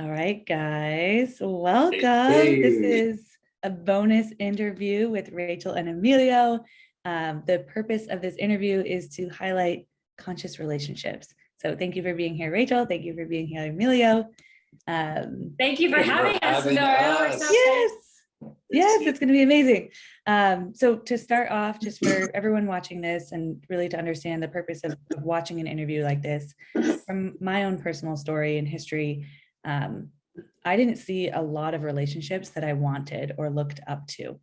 All right, guys, welcome. Hey. This is a bonus interview with Rachel and Emilio. The purpose of this interview is to highlight conscious relationships. So thank you for being here, Rachel. Thank you for being here, Emilio. Thank you for having us, Nora. Yes, it's going to be amazing. So to start off, just for everyone watching this and really to understand the purpose of watching an interview like this, from my own personal story and history, I didn't see a lot of relationships that I wanted or looked up to.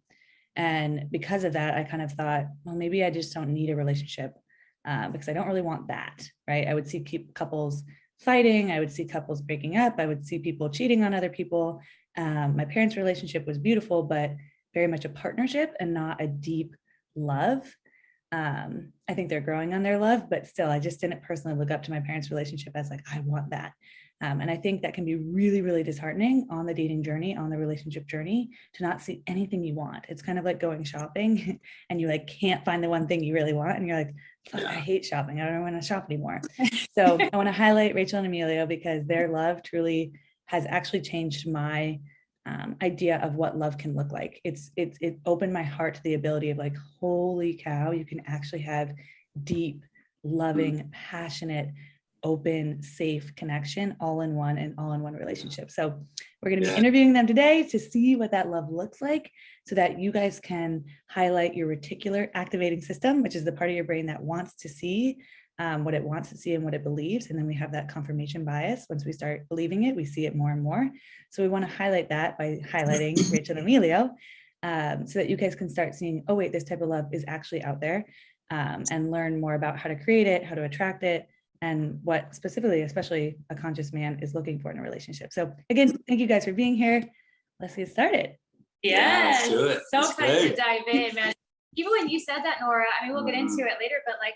And because of that, I kind of thought, well, maybe I just don't need a relationship because I don't really want that, right? I would see couples fighting. I would see couples breaking up. I would see people cheating on other people. My parents' relationship was beautiful, but very much a partnership and not a deep love. I think they're growing on their love, but still, I just didn't personally look up to my parents' relationship as like, I want that. And I think that can be really, really disheartening on the dating journey, on the relationship journey, to not see anything you want. It's kind of like going shopping and you like can't find the one thing you really want. And you're like, fuck, I hate shopping. I don't want to shop anymore. So I want to highlight Rachel and Emilio because their love truly has actually changed my idea of what love can look like. It opened my heart to the ability of like, holy cow, you can actually have deep, loving, passionate, open, safe connection all in one relationship. So we're going to be interviewing them today to see what that love looks like so that you guys can highlight your reticular activating system, which is the part of your brain that wants to see what it wants to see and what it believes. And then we have that confirmation bias. Once we start believing it, we see it more and more. So we want to highlight that by highlighting Rachel and Emilio so that you guys can start seeing, oh wait, this type of love is actually out there and learn more about how to create it, how to attract it, and what specifically, especially a conscious man is looking for in a relationship. So again, thank you guys for being here. Let's get started. Yes, let's do it. So excited to dive in, man. Even when you said that, Nora, I mean, we'll get into it later, but like,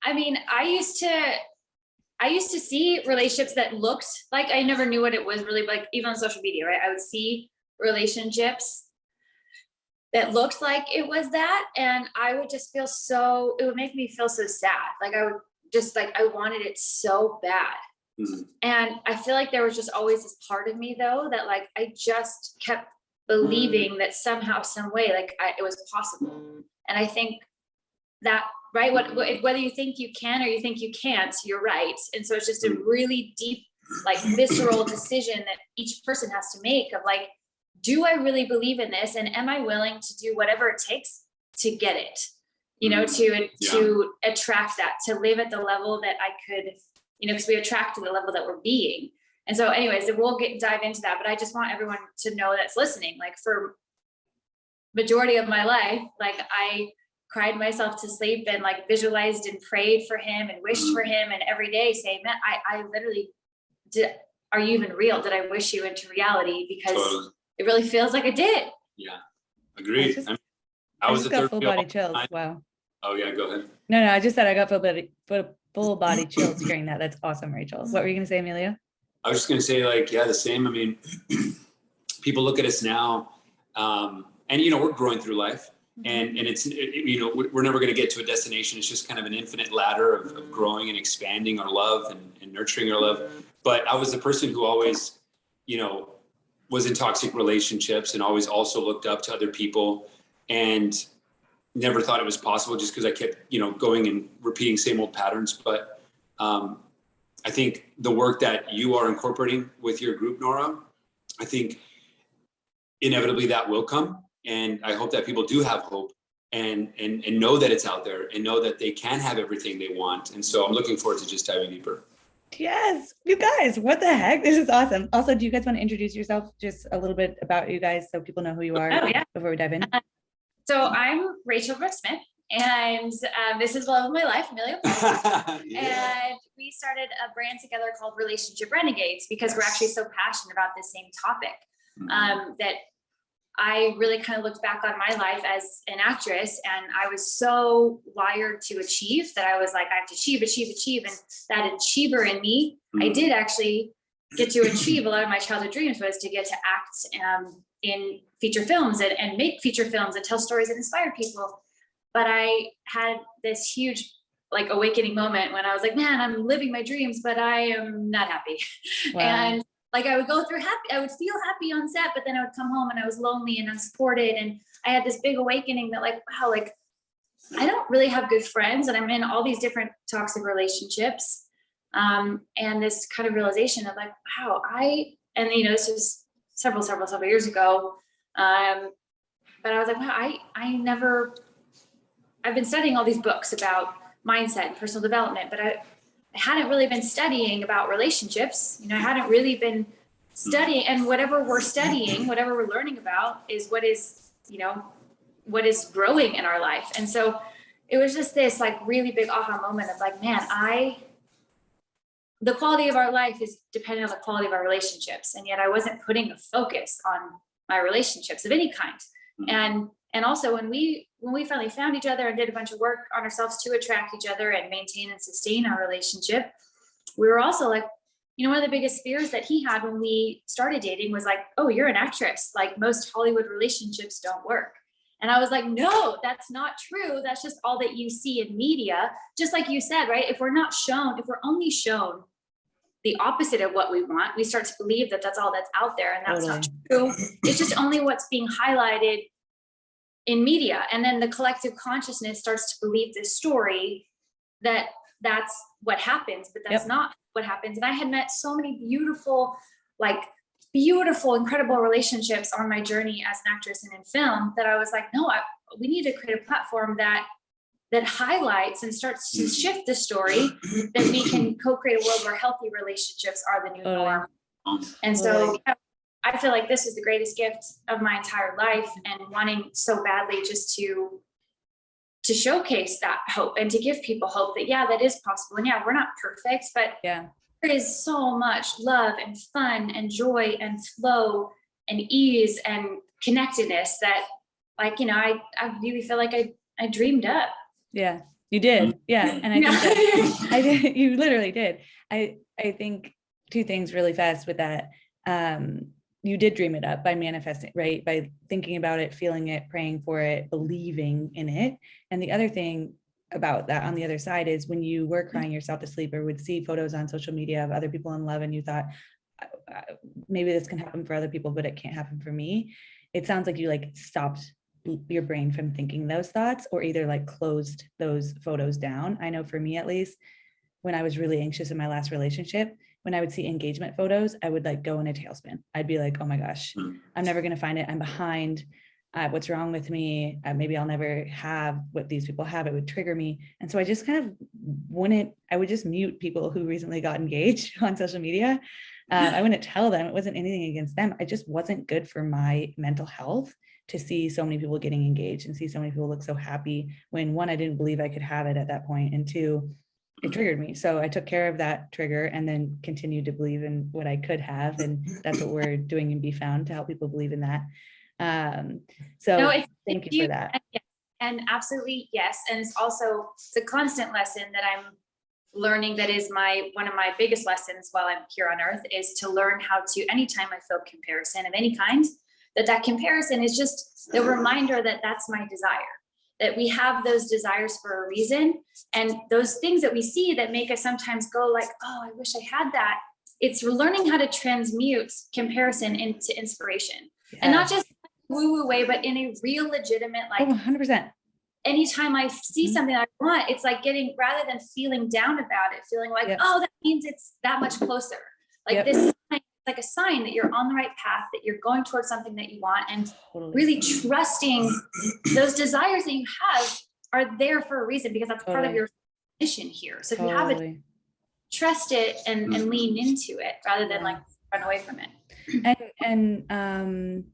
I mean, I used to see relationships that looked like I never knew what it was really like, even on social media, right? I would see relationships that looked like it was that. And I would just feel it would make me feel so sad. Like I would just like, I wanted it so bad. Mm-hmm. And I feel like there was just always this part of me though, that like, I just kept believing that somehow, some way, like it was possible. And I think that, right, whether you think you can or you think you can't, you're right. And so it's just a really deep, like visceral decision that each person has to make of like, do I really believe in this? And am I willing to do whatever it takes to get it, you know, to attract that, to live at the level that I could, you know, because we attract to the level that we're being. And so anyways, we'll dive into that, but I just want everyone to know that's listening, like for majority of my life, like I cried myself to sleep and like visualized and prayed for him and wished for him. And every day saying, man, I literally did. Are you even real? Did I wish you into reality? Because it really feels like I did. Yeah, agreed. I was got full body chills. Wow. Oh yeah, go ahead. No, I just said I got full body chills hearing that. That's awesome, Rachel. What were you going to say, Emilio? I was just going to say like, yeah, the same. I mean, people look at us now and, you know, we're growing through life and it's, you know, we're never going to get to a destination. It's just kind of an infinite ladder of growing and expanding our love and nurturing our love. But I was the person who always, you know, was in toxic relationships and always also looked up to other people and never thought it was possible just because I kept, you know, going and repeating same old patterns. But I think the work that you are incorporating with your group, Nora, I think inevitably that will come. And I hope that people do have hope and know that it's out there and know that they can have everything they want. And so I'm looking forward to just diving deeper. Yes, you guys, what the heck? This is awesome. Also, do you guys want to introduce yourself just a little bit about you guys so people know who you are before we dive in? So I'm Rachel Brooks-Smith, and this is the love of my life, Emilio Palafox. And we started a brand together called Relationship Renegades because we're actually so passionate about the same topic that I really kind of looked back on my life as an actress, and I was so wired to achieve that I was like, I have to achieve. And that achiever in me, I did actually get to achieve. A lot of my childhood dreams was to get to act in feature films and make feature films and tell stories that inspire people. But I had this huge like awakening moment when I was like, man, I'm living my dreams, but I am not happy. Wow. And like I would go through I would feel happy on set, but then I would come home and I was lonely and unsupported. And I had this big awakening that like, wow, like I don't really have good friends, and I'm in all these different toxic relationships. And this kind of realization of like, wow, this was several years ago. But I was like, wow, I've been studying all these books about mindset and personal development, but I hadn't really been studying about relationships. I hadn't really been studying, and whatever we're studying, whatever we're learning about is what is growing in our life. And so it was just this like really big aha moment of like, man, the quality of our life is dependent on the quality of our relationships. And yet I wasn't putting a focus on my relationships of any kind. And also when we finally found each other and did a bunch of work on ourselves to attract each other and maintain and sustain our relationship, we were also like, one of the biggest fears that he had when we started dating was like, oh, you're an actress. Like most Hollywood relationships don't work. And I was like, no, that's not true. That's just all that you see in media. Just like you said, right? If we're only shown the opposite of what we want, we start to believe that that's all that's out there. And that's not true. It's just only what's being highlighted in media. And then the collective consciousness starts to believe this story that that's what happens, but that's not what happens. And I had met so many beautiful, incredible relationships on my journey as an actress and in film that I was like, no, we need to create a platform that highlights and starts to shift the story, that we can co-create a world where healthy relationships are the new norm. And so I feel like this is the greatest gift of my entire life, and wanting so badly just to showcase that hope and to give people hope that, that is possible. And we're not perfect, but there is so much love and fun and joy and flow and ease and connectedness that I really feel like I dreamed up. Yeah, you did. Yeah. And I think you literally did. I think two things really fast with that. You did dream it up by manifesting, right? By thinking about it, feeling it, praying for it, believing in it. And the other thing about that on the other side is when you were crying yourself to sleep or would see photos on social media of other people in love and you thought, maybe this can happen for other people, but it can't happen for me. It sounds like you stopped your brain from thinking those thoughts, or either closed those photos down. I know for me, at least, when I was really anxious in my last relationship, when I would see engagement photos, I would go in a tailspin. I'd be like, oh my gosh, I'm never going to find it. I'm behind. What's wrong with me? Maybe I'll never have what these people have. It would trigger me. And so I just I would just mute people who recently got engaged on social media. I wouldn't tell them. It wasn't anything against them. It just wasn't good for my mental health to see so many people getting engaged and see so many people look so happy when, one, I didn't believe I could have it at that point, and two, it triggered me. So I took care of that trigger and then continued to believe in what I could have. And that's what we're doing in Be Found, to help people believe in that. Thank you for that. And absolutely, yes. And it's a constant lesson that I'm learning. That is one of my biggest lessons while I'm here on earth, is to learn how to, anytime I feel comparison of any kind, that comparison is just the reminder that that's my desire. That we have those desires for a reason, and those things that we see that make us sometimes go like, oh, I wish I had that. It's learning how to transmute comparison into inspiration, and not just woo-woo way, but in a real legitimate, 100%. Anytime I see something I want, it's getting, rather than feeling down about it, feeling like, oh, that means it's that much closer. This is like a sign that you're on the right path, that you're going towards something that you want, and really trusting those desires that you have are there for a reason, because that's part of your mission here. So if you have it, trust it and lean into it rather than run away from it. And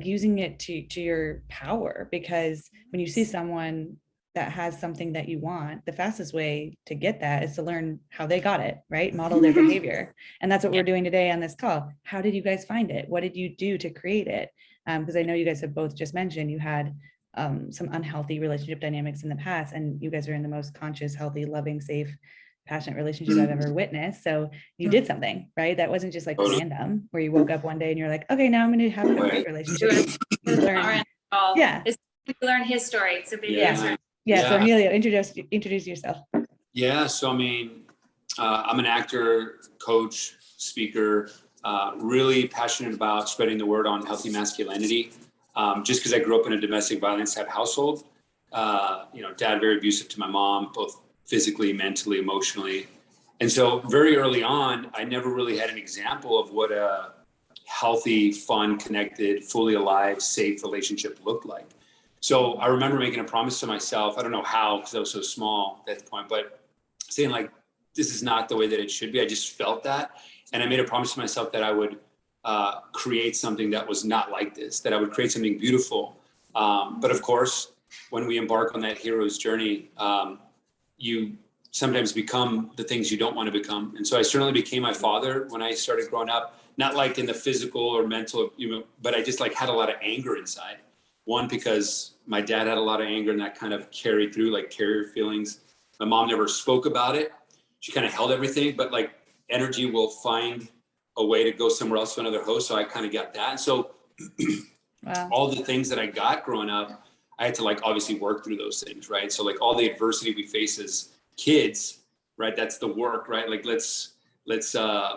using it to your power, because when you see someone that has something that you want, the fastest way to get that is to learn how they got it, right? Model their behavior. And that's what we're doing today on this call. How did you guys find it? What did you do to create it? Because I know you guys have both just mentioned you had some unhealthy relationship dynamics in the past, and you guys are in the most conscious, healthy, loving, safe, passionate relationship I've ever witnessed. So you did something, right? That wasn't just random, where you woke up one day and you're like, okay, now I'm going to have a great relationship. It's learn his story. It's a big Yeah. So Emilio, introduce yourself. Yeah. So, I mean, I'm an actor, coach, speaker, really passionate about spreading the word on healthy masculinity. Just because I grew up in a domestic violence type household, dad very abusive to my mom, both physically, mentally, emotionally. And so very early on, I never really had an example of what a healthy, fun, connected, fully alive, safe relationship looked like. So I remember making a promise to myself. I don't know how, because I was so small at the point, but saying like, this is not the way that it should be. I just felt that. And I made a promise to myself that I would create something that was not like this, that I would create something beautiful. But of course, when we embark on that hero's journey, you sometimes become the things you don't want to become. And so I certainly became my father when I started growing up, not like in the physical or mental, but I just like had a lot of anger inside. One, because my dad had a lot of anger and that kind of carried through, like carrier feelings. My mom never spoke about it. She kind of held everything, but like energy will find a way to go somewhere else to another host. So I kind of got that. And so Wow. all the things that I got growing up, I had to like obviously work through those things, right? So like all the adversity we face as kids, right? That's the work, right? Like let's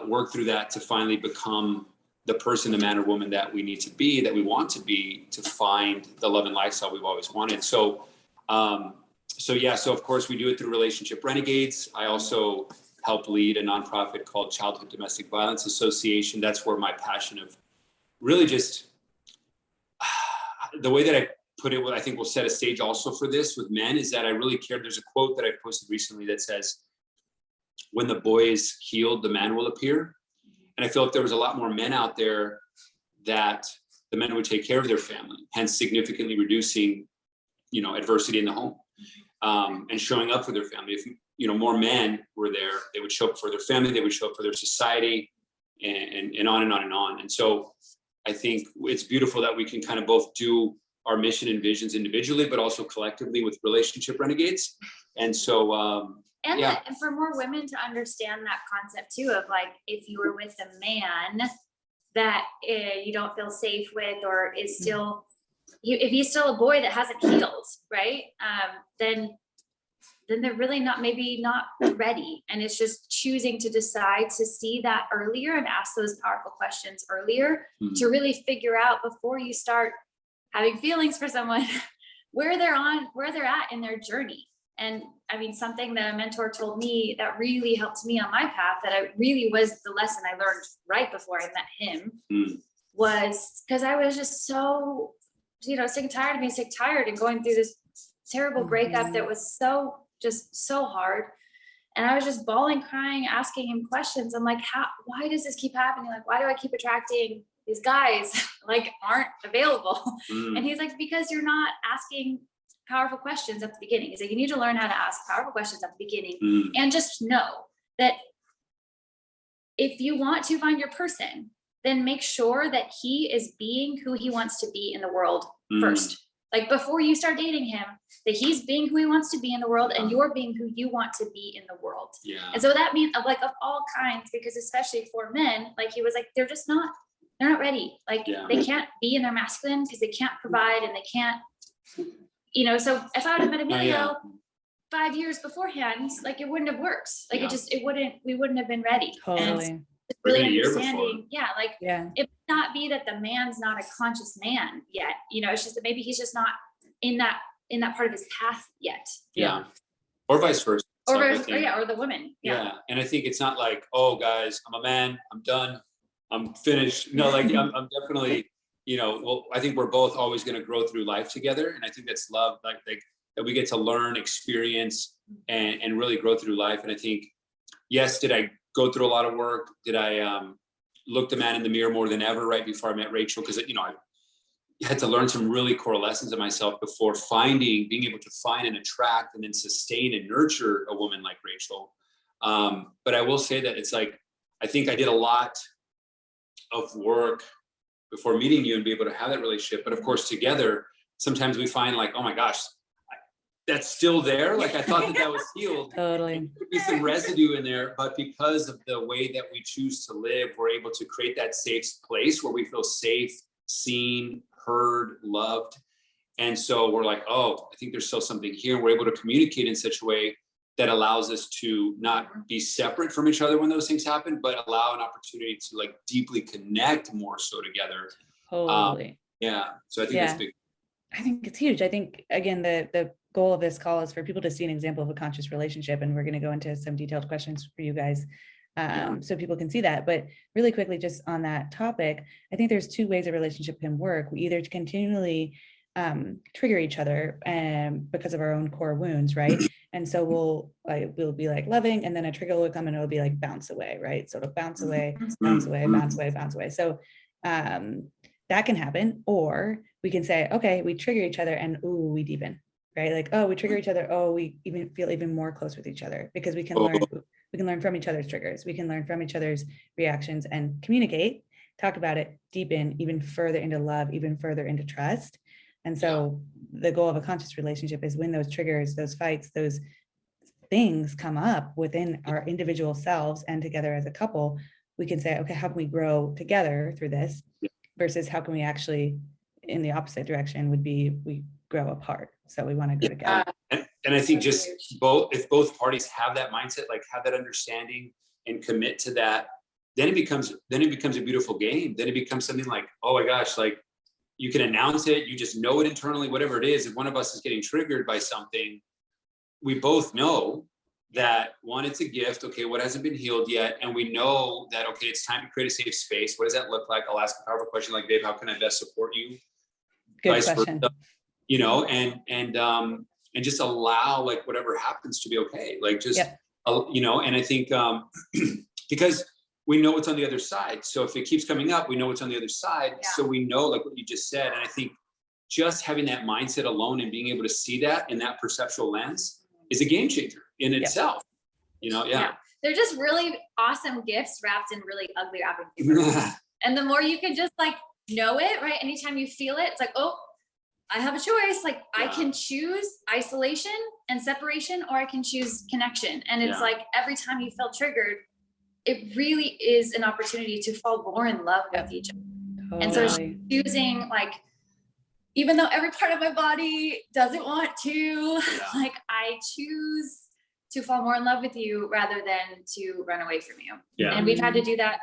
work through that to finally become the person, the man or woman that we need to be, that we want to be, to find the love and lifestyle we've always wanted. So of course we do it through Relationship Renegades. I also help lead a nonprofit called Childhood Domestic Violence Association. That's where my passion of really just the way that I put it, what I think will set a stage also for this with men is that I really care. There's a quote that I posted recently that says, when the boy is healed, the man will appear. And I feel like there was a lot more men out there that the men would take care of their family, hence significantly reducing, adversity in the home, and showing up for their family. If, more men were there, they would show up for their family, they would show up for their society, and on and on and on. And so I think it's beautiful that we can kind of both do our mission and visions individually, but also collectively with Relationship Renegades. And so, and for more women to understand that concept too, of like, if you were with a man that you don't feel safe with, or is still, if he's still a boy that hasn't healed, right? Then they're really not ready. And it's just choosing to decide to see that earlier and ask those powerful questions earlier, to really figure out before you start having feelings for someone, where they're at in their journey. And I mean, something that a mentor told me that really helped me on my path, that I really was the lesson I learned right before I met him, was because I was just so, sick and tired of being sick, tired and going through this terrible breakup that was so hard. And I was just bawling, crying, asking him questions. I'm like, why does this keep happening? Like, why do I keep attracting these guys like aren't available? And he's like, because you're not asking powerful questions at the beginning. He's like, you need to learn how to ask powerful questions at the beginning, and just know that if you want to find your person, then make sure that he is being who he wants to be in the world first. Like before you start dating him, that he's being who he wants to be in the world, and you're being who you want to be in the world. Yeah. And so that means of all kinds, because especially for men, like he was like, they're not ready. Like they can't be in their masculine because they can't provide, and they can't, so if I would have met Emilio 5 years beforehand, like it wouldn't have worked. Like we wouldn't have been ready. Totally. And really Maybe a year understanding, it might not be that the man's not a conscious man yet. It's just that maybe he's just not in that part of his path yet. Yeah. Or vice versa. Or the woman. Yeah. And I think it's not like, oh guys, I'm a man, I'm done, I'm finished. No, like I'm definitely, I think we're both always going to grow through life together. And I think that's love, like that we get to learn, experience, and really grow through life. And I think, yes, did I go through a lot of work? Did I look the man in the mirror more than ever right before I met Rachel? Because, I had to learn some really core lessons of myself before being able to find and attract and then sustain and nurture a woman like Rachel. But I will say that it's like, I think I did a lot of work before meeting you and be able to have that relationship. But of course, together, sometimes we find like, oh my gosh, that's still there. Like I thought that was healed. Totally. There could be some residue in there, but because of the way that we choose to live, we're able to create that safe place where we feel safe, seen, heard, loved. And so we're like, oh, I think there's still something here. And we're able to communicate in such a way that allows us to not be separate from each other when those things happen, but allow an opportunity to like deeply connect more so together. Totally. Yeah. So I think that's big. I think it's huge. I think, again, the goal of this call is for people to see an example of a conscious relationship. And we're going to go into some detailed questions for you guys so people can see that. But really quickly, just on that topic, I think there's two ways a relationship can work. We either continually trigger each other because of our own core wounds, right? And so we'll be like loving, and then a trigger will come and it'll be like bounce away, right? So it'll bounce away, bounce away, bounce away, bounce away. So that can happen. Or we can say, okay, we trigger each other and ooh, we deepen, right? Like, oh, we trigger each other. Oh, we even feel even more close with each other because we can learn from each other's triggers. We can learn from each other's reactions and communicate, talk about it, deepen even further into love, even further into trust. And so the goal of a conscious relationship is when those triggers, those fights, those things come up within our individual selves and together as a couple, we can say, okay, how can we grow together through this versus how can we actually, in the opposite direction would be we grow apart. So we want to go together. And I think just if both parties have that mindset, like have that understanding and commit to that, then it becomes a beautiful game. Then it becomes something like, oh my gosh, like you can announce it, you just know it internally, whatever it is. If one of us is getting triggered by something, we both know that one, it's a gift. Okay, what hasn't been healed yet? And we know that, okay, it's time to create a safe space. What does that look like? I'll ask a powerful question like, babe, how can I best support you? Good question. You know, and just allow like whatever happens to be okay. Like just, you know, and I think because we know what's on the other side. So if it keeps coming up, we know what's on the other side. Yeah. So we know like what you just said. And I think just having that mindset alone and being able to see that in that perceptual lens is a game changer in itself. You know, They're just really awesome gifts wrapped in really ugly wrapping paper. And the more you can just like know it, right? Anytime you feel it, it's like, oh, I have a choice. Like I can choose isolation and separation, or I can choose connection. And it's like every time you feel triggered, it really is an opportunity to fall more in love with each other. Totally. And so choosing, like, even though every part of my body doesn't want to, like I choose to fall more in love with you rather than to run away from you. Yeah. And we've had to do that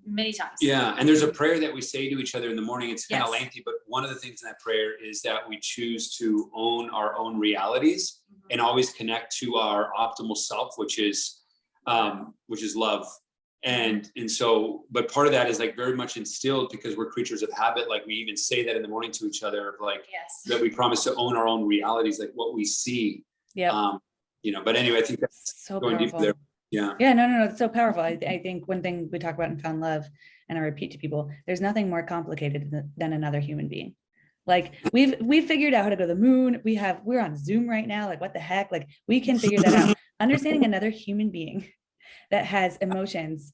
many times. Yeah. And there's a prayer that we say to each other in the morning. It's kind of lengthy, but one of the things in that prayer is that we choose to own our own realities and always connect to our optimal self, which is love. And so, but part of that is like very much instilled because we're creatures of habit. Like we even say that in the morning to each other, like that we promise to own our own realities, like what we see. Yeah. You know, but anyway, I think that's so going powerful. deep there. Yeah. Yeah, no, it's so powerful. I think one thing we talk about in Found Love, and I repeat to people, there's nothing more complicated than another human being. Like we've figured out how to go to the moon. We're on Zoom right now. Like what the heck? Like we can figure that out. Understanding another human being that has emotions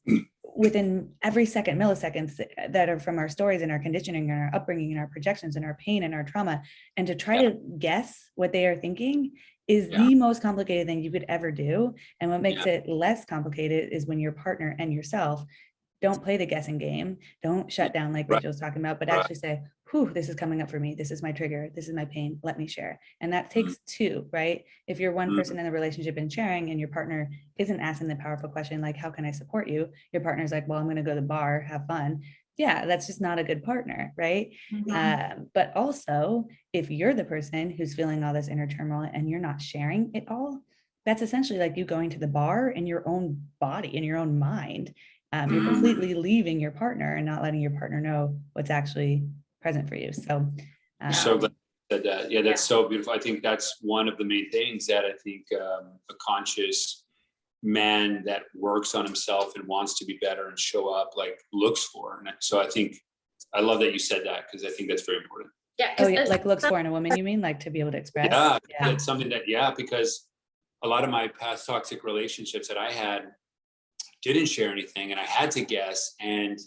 within every second, milliseconds that are from our stories and our conditioning and our upbringing and our projections and our pain and our trauma. And to try to guess what they are thinking is the most complicated thing you could ever do. And what makes it less complicated is when your partner and yourself don't play the guessing game, don't shut down like Rachel was talking about, but actually say, whew, this is coming up for me. This is my trigger. This is my pain. Let me share. And that takes two, right? If you're one person in the relationship and sharing and your partner isn't asking the powerful question, like, how can I support you? Your partner's like, well, I'm going to go to the bar, have fun. Yeah, that's just not a good partner, right? But also, if you're the person who's feeling all this inner turmoil and you're not sharing it all, that's essentially like you going to the bar in your own body, in your own mind. You're completely leaving your partner and not letting your partner know what's actually present for you. So so glad you said that. Yeah, that's so beautiful. I think that's one of the main things that I think a conscious man that works on himself and wants to be better and show up like looks for. And so I think I love that you said that because I think that's very important. Yeah. Like looks for in a woman, you mean, like to be able to express? Yeah. It's something that, because a lot of my past toxic relationships that I had didn't share anything and I had to guess. And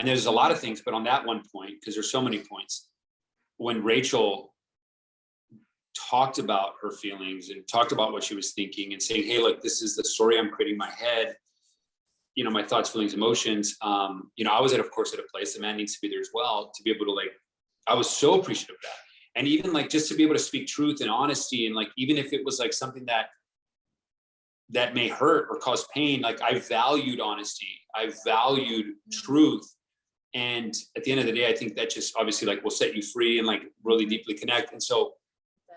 there's a lot of things, but on that one point, because there's so many points, when Rachel talked about her feelings and talked about what she was thinking and saying, hey, look, this is the story I'm creating in my head, you know, my thoughts, feelings, emotions. You know, I was of course at a place, the man needs to be there as well to be able to I was so appreciative of that. And even like, just to be able to speak truth and honesty, and like, even if it was like something that may hurt or cause pain, like I valued honesty, I valued truth. And at the end of the day, I think that just obviously like will set you free and like really deeply connect. And so,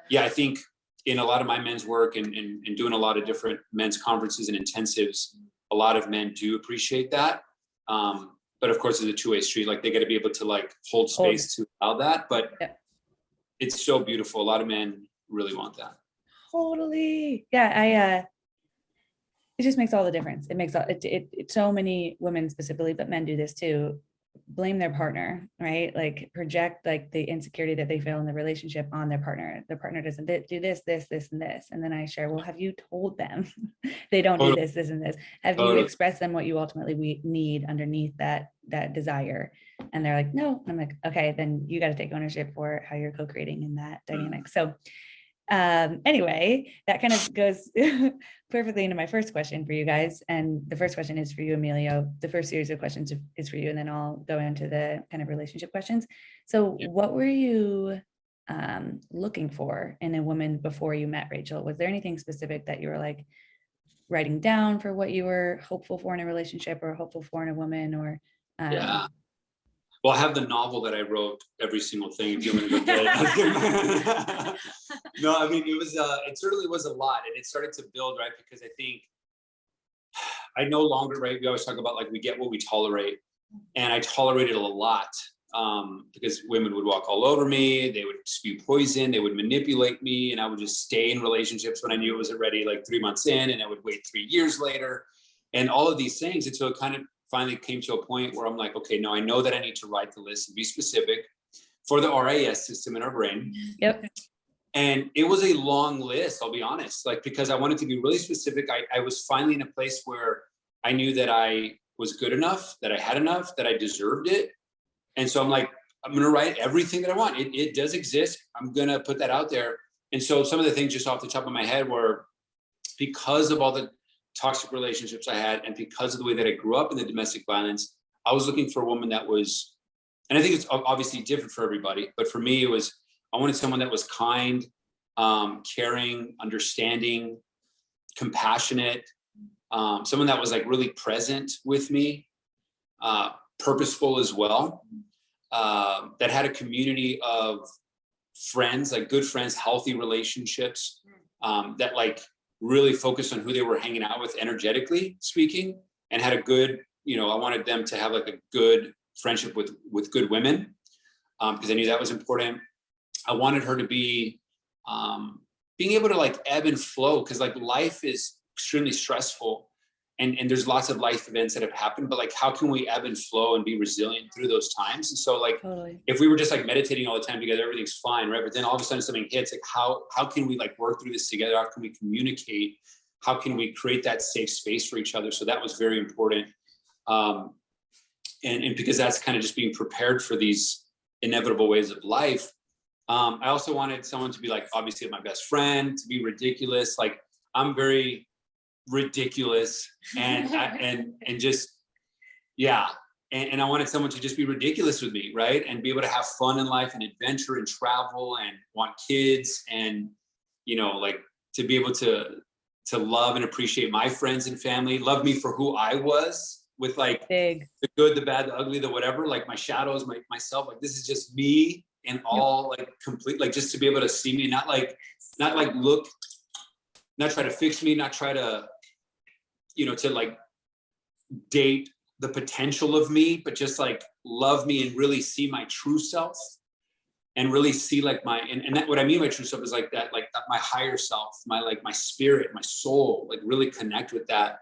yeah, I think in a lot of my men's work and doing a lot of different men's conferences and intensives, a lot of men do appreciate that. But of course, it's a two-way street. Like they got to be able to like hold space to allow that. But it's so beautiful. A lot of men really want that. Totally. Yeah. It just makes all the difference. It makes it so many women specifically, but men do this too. Blame their partner, right? Like project like the insecurity that they feel in the relationship on their partner. Their partner doesn't do this, and this. And then I share, well, have you told them they don't do this, and this? Have you expressed them what you ultimately need underneath that desire? And they're like, no. I'm like, okay, then you got to take ownership for how you're co-creating in that dynamic. So anyway, that kind of goes perfectly into my first question for you guys. And the first question is for you, Emilio. The first series of questions is for you, and then I'll go into the kind of relationship questions. So what were you looking for in a woman before you met Rachel? Was there anything specific that you were like writing down for what you were hopeful for in a relationship or hopeful for in a woman? Or Well, I have the novel that I wrote, every single thing. If you want me to go get it. No, I mean, it certainly was a lot, and it started to build, right? Because I think I no longer, right? We always talk about like we get what we tolerate, and I tolerated a lot because women would walk all over me, they would spew poison, they would manipulate me, and I would just stay in relationships when I knew it wasn't ready, like 3 months in, and I would wait 3 years later, and all of these things until it kind of finally came to a point where I'm like, okay, no, I know that I need to write the list and be specific for the RAS system in our brain. Yep. And it was a long list, I'll be honest, like, because I wanted to be really specific. I was finally in a place where I knew that I was good enough, that I had enough, that I deserved it. And so I'm like, I'm going to write everything that I want. It does exist. I'm going to put that out there. And so some of the things just off the top of my head were, because of all the toxic relationships I had, and because of the way that I grew up in the domestic violence, I was looking for a woman that was, and I think it's obviously different for everybody, but for me, it was, I wanted someone that was kind, caring, understanding, compassionate, someone that was like really present with me, purposeful as well, that had a community of friends, like good friends, healthy relationships, that like really focused on who they were hanging out with energetically speaking, and had a good, I wanted them to have like a good friendship with good women, because I knew that was important. I wanted her to be being able to like ebb and flow, because like life is extremely stressful, and there's lots of life events that have happened, but like how can we ebb and flow and be resilient through those times? And so like if we were just like meditating all the time together, everything's fine, right? But then all of a sudden something hits, like how can we like work through this together? How can we communicate? How can we create that safe space for each other? So that was very important. And because that's kind of just being prepared for these inevitable ways of life. I also wanted someone to be like, obviously my best friend, to be ridiculous. Like I'm very ridiculous and just, yeah. And I wanted someone to just be ridiculous with me, right? And be able to have fun in life and adventure and travel and want kids and, like to be able to love and appreciate my friends and family, love me for who I was, with like the good, the bad, the ugly, the whatever, like my shadows, myself, like this is just me and all like complete, like just to be able to see me, not look, not try to fix me, not try to, to like date the potential of me, but just like love me and really see my true self and really see like and that, what I mean by true self is like that, my higher self, my spirit, my soul, like really connect with that.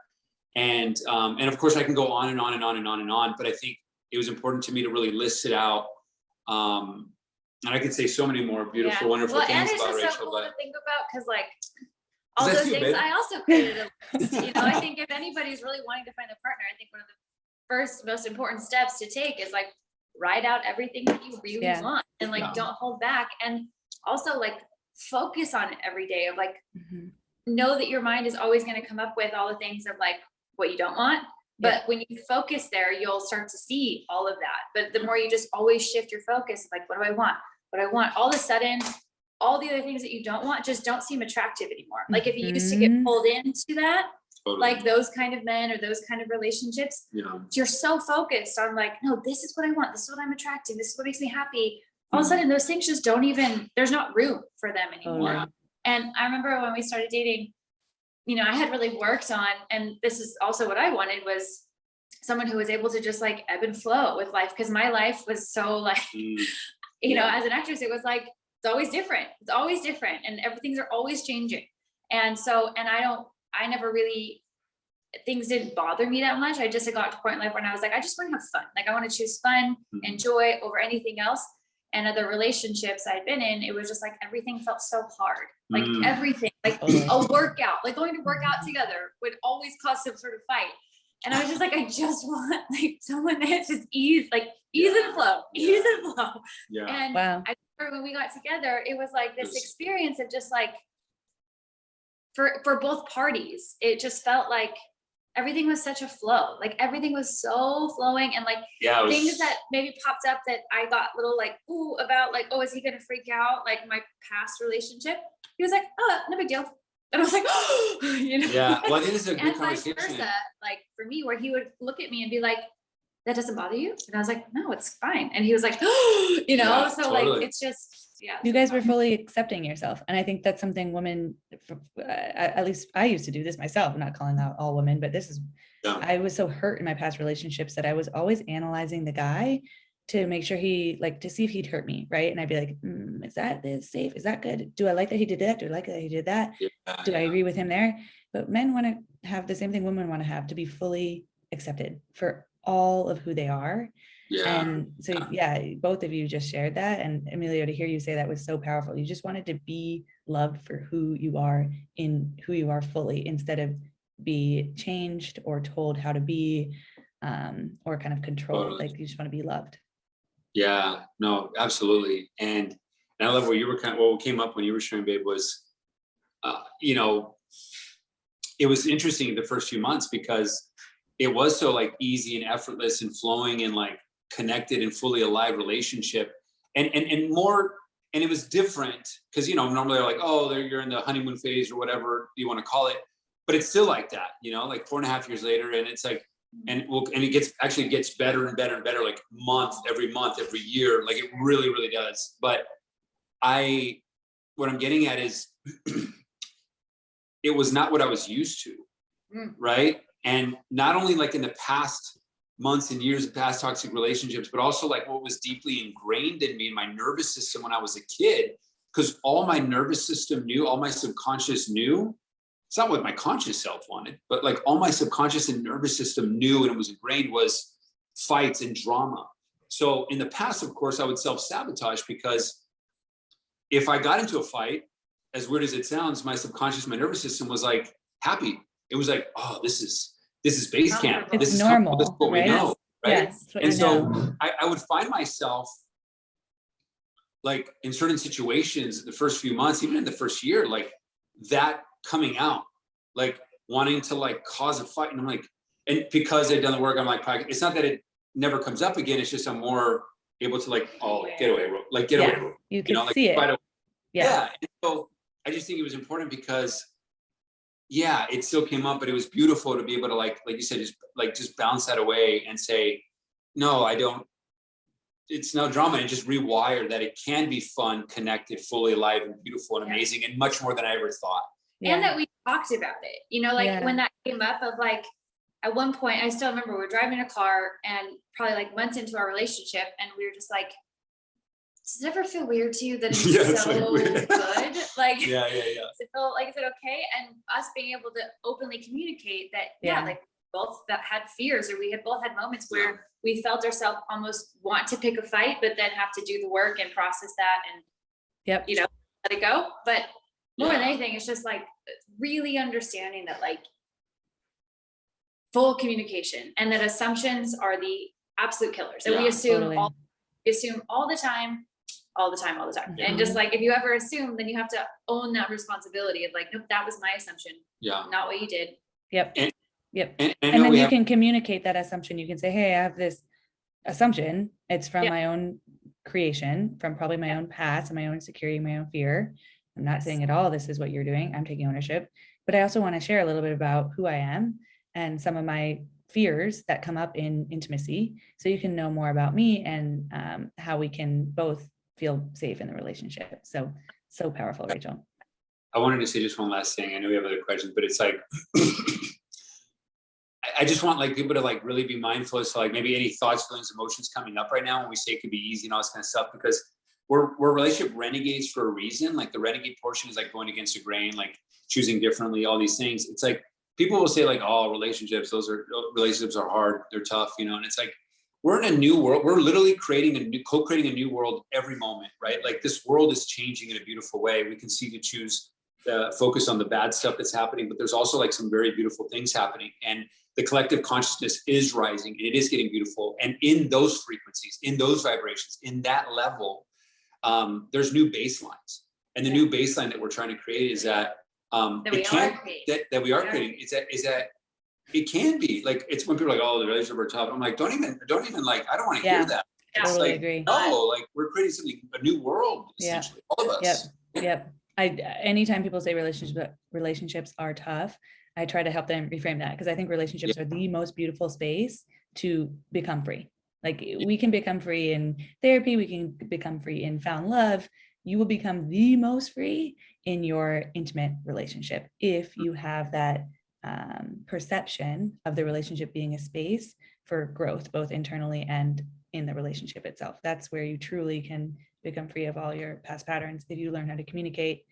And of course I can go on and on and on and on and on, but I think it was important to me to really list it out. And I could say so many more beautiful, wonderful things about Rachel. And it's just so cool to think about, because like all those things, babe? I also created a list. I think if anybody's really wanting to find a partner, I think one of the first most important steps to take is like write out everything that you really want, and like don't hold back, and also like focus on it every day, of like know that your mind is always going to come up with all the things of like what you don't want. But when you focus there, you'll start to see all of that. But the more you just always shift your focus, like, what do I want? what I want. All of a sudden, all the other things that you don't want just don't seem attractive anymore. Like if you used to get pulled into that, like those kind of men or those kind of relationships, you're so focused on like, no, this is what I want. This is what I'm attracting. This is what makes me happy. All of a sudden those things just don't even, there's not room for them anymore. And I remember when we started dating, I had really worked on, and this is also what I wanted, was someone who was able to just like ebb and flow with life. Cause my life was so like, as an actress, it was like, it's always different. It's always different. And everything's are always changing. And so, and I never really, things didn't bother me that much. I just had got to a point in life when I was like, I just want to have fun. Like I want to choose fun and joy over anything else. And other relationships I'd been in, it was just like, everything felt so hard. Like everything, like a workout, like going to work out together would always cause some sort of fight. And I was just like, I just want like someone that's just ease and flow. Yeah. And wow. I remember when we got together, it was like this experience of just like, for both parties, it just felt like everything was such a flow. Like everything was so flowing, and like things that maybe popped up that I got little like, ooh, about like, oh, is he gonna freak out? Like my past relationship. He was like, oh, no big deal. And I was like, oh, Yeah, well, I think this is a good conversation. Vice versa, like for me, where he would look at me and be like, that doesn't bother you? And I was like, no, it's fine. And he was like, oh, so totally. Like, it's just, you guys were fully accepting yourself. And I think that's something women, at least I used to do this myself. I'm not calling out all women, but this is, I was so hurt in my past relationships that I was always analyzing the guy to make sure to see if he'd hurt me. Right. And I'd be like, is that safe? Is that good? Do I like that he did that? Do I like that he did that? Do I agree with him there? But men want to have the same thing women want to have, to be fully accepted for all of who they are. And so, both of you just shared that. And Emilio, to hear you say that was so powerful. You just wanted to be loved for who you are fully, instead of be changed or told how to be, or kind of controlled. Totally. Like you just want to be loved. Yeah, no, absolutely. And I love where you were what came up when you were sharing, babe, was, it was interesting the first few months because it was so like easy and effortless and flowing and like connected and fully alive relationship, and more, and it was different because normally they're like, oh, you're in the honeymoon phase or whatever you want to call it, but it's still like that, like 4.5 years later, and it's like, and it gets better and better and better, like every month, every year, like it really, really does. But what I'm getting at is it was not what I was used to, right? And not only like in the past months and years of past toxic relationships, but also like what was deeply ingrained in me, in my nervous system when I was a kid, because all my nervous system knew, all my subconscious knew. It's not what my conscious self wanted, but like all my subconscious and nervous system knew, and it was ingrained, was fights and drama. So in the past, of course, I would self-sabotage, because if I got into a fight, as weird as it sounds, my subconscious, my nervous system was like happy. It was like, oh, this is base camp. It's this is normal, this is what right? we know, right? Yes, and so I would find myself like in certain situations, the first few months, even in the first year, like that coming out, like wanting to like cause a fight. And I'm like, and because I've done the work, I'm like, it's not that it never comes up again. It's just I'm more able to like, oh, get away, like get away. You can see it. Yeah. And so I just think it was important because, it still came up, but it was beautiful to be able to like you said, just bounce that away and say, no, I don't. It's no drama, and just rewire that it can be fun, connected, fully alive, and beautiful, and amazing, and much more than I ever thought. And that we talked about it, when that came up of like, at one point, I still remember we were driving a car and probably like months into our relationship, and we were just like, does it ever feel weird to you that it's so good? Like, Does it feel like, is it okay? And us being able to openly communicate that, like both that had fears, or we had both had moments where we felt ourselves almost want to pick a fight, but then have to do the work and process that and, let it go. But more than anything, it's just like really understanding that like full communication, and that assumptions are the absolute killers. And we assume all the time. Yeah. And just like, if you ever assume, then you have to own that responsibility of like, nope, that was my assumption. Not what you did. And then you can communicate that assumption. You can say, hey, I have this assumption. It's from my own creation from probably my own past and my own insecurity, my own fear. I'm not saying at all this is what you're doing. I'm taking ownership, but I also want to share a little bit about who I am and some of my fears that come up in intimacy, so you can know more about me and how we can both feel safe in the relationship. So powerful, Rachel. I wanted to say just one last thing. I know we have other questions, but it's like, I just want like people to like really be mindful as to like maybe any thoughts, feelings, emotions coming up right now when we say it could be easy and all this kind of stuff, because we're relationship renegades for a reason. Like the renegade portion is like going against the grain, like choosing differently, all these things. It's like people will say like, oh, relationships are hard, they're tough, you know, and it's like, we're in a new world. We're literally co-creating a new world every moment, right? Like this world is changing in a beautiful way. We can see to choose focus on the bad stuff that's happening, but there's also like some very beautiful things happening. And the collective consciousness is rising and it is getting beautiful. And in those frequencies, in those vibrations, in that level, there's new baselines. And the new baseline that we're trying to create is that we are creating is that it can be like, it's when people are like, oh, the relationships are tough. I'm like, don't even like, I don't want to hear that. It's totally like, agree. No, like we're creating something, a new world, essentially, all of us. Yep. Anytime people say relationships are tough, I try to help them reframe that, because I think relationships are the most beautiful space to become free. Like we can become free in therapy, we can become free in found love. You will become the most free in your intimate relationship if you have that perception of the relationship being a space for growth, both internally and in the relationship itself. That's where you truly can become free of all your past patterns if you learn how to communicate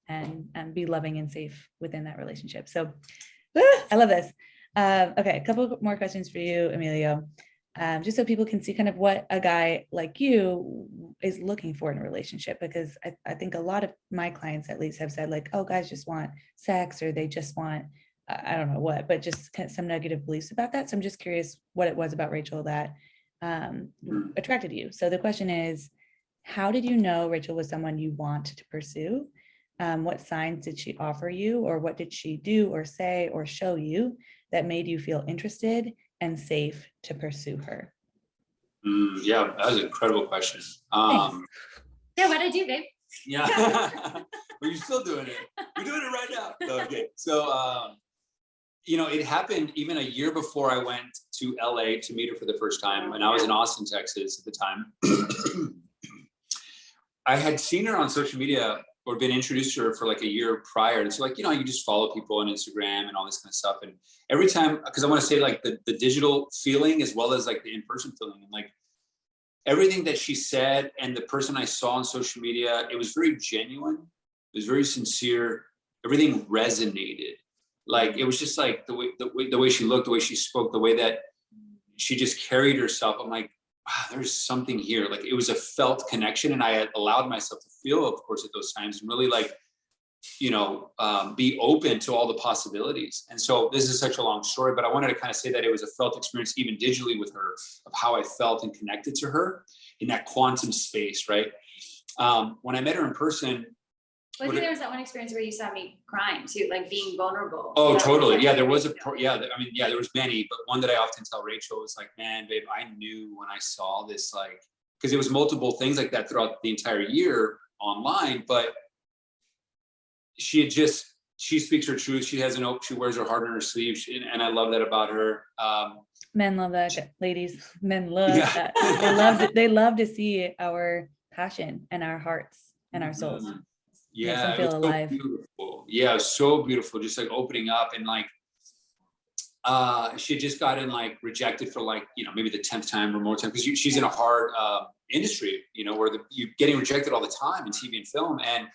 and be loving and safe within that relationship. So I love this. Okay, a couple more questions for you, Emilio. Just so people can see kind of what a guy like you is looking for in a relationship, because I think a lot of my clients at least have said like, oh, guys just want sex, or they just want, I don't know what, but just kind of some negative beliefs about that. So I'm just curious what it was about Rachel that attracted you. So the question is, how did you know Rachel was someone you wanted to pursue? What signs did she offer you, or what did she do or say or show you that made you feel interested and safe to pursue her? Yeah, that was an incredible question. Yeah, what did I do, babe? Yeah, well, you're still doing it. You're doing it right now. Okay, so you know, it happened even a year before I went to LA to meet her for the first time, and I was in Austin, Texas at the time. I had seen her on social media or been introduced to her for like a year prior. And so like, you know, you just follow people on Instagram and all this kind of stuff. And every time, because I want to say like the digital feeling as well as like the in-person feeling, and like everything that she said and the person I saw on social media, it was very genuine. It was very sincere. Everything resonated. Like, it was just like the way she looked, the way she spoke, the way that she just carried herself. I'm like, wow, there's something here. Like, it was a felt connection, and I had allowed myself to feel, of course, at those times, and really like, you know, be open to all the possibilities. And so this is such a long story, but I wanted to kind of say that it was a felt experience, even digitally with her, of how I felt and connected to her in that quantum space, right? When I met her in person, I think there was that one experience where you saw me crying too, like being vulnerable. Oh, totally. Yeah, there was there was many, but one that I often tell Rachel is like, man, babe, I knew when I saw this, like, because it was multiple things like that throughout the entire year online, but she speaks her truth. She wears her heart on her sleeve, and I love that about her. Men love that, ladies. Men love that. They love to see our passion and our hearts and our souls. Yeah, feel alive. So beautiful. Yeah, so beautiful. Just like opening up, and like she had just gotten like rejected for like, you know, maybe the 10th time or more time, because she's in a hard industry, you know, where you're getting rejected all the time in TV and film. And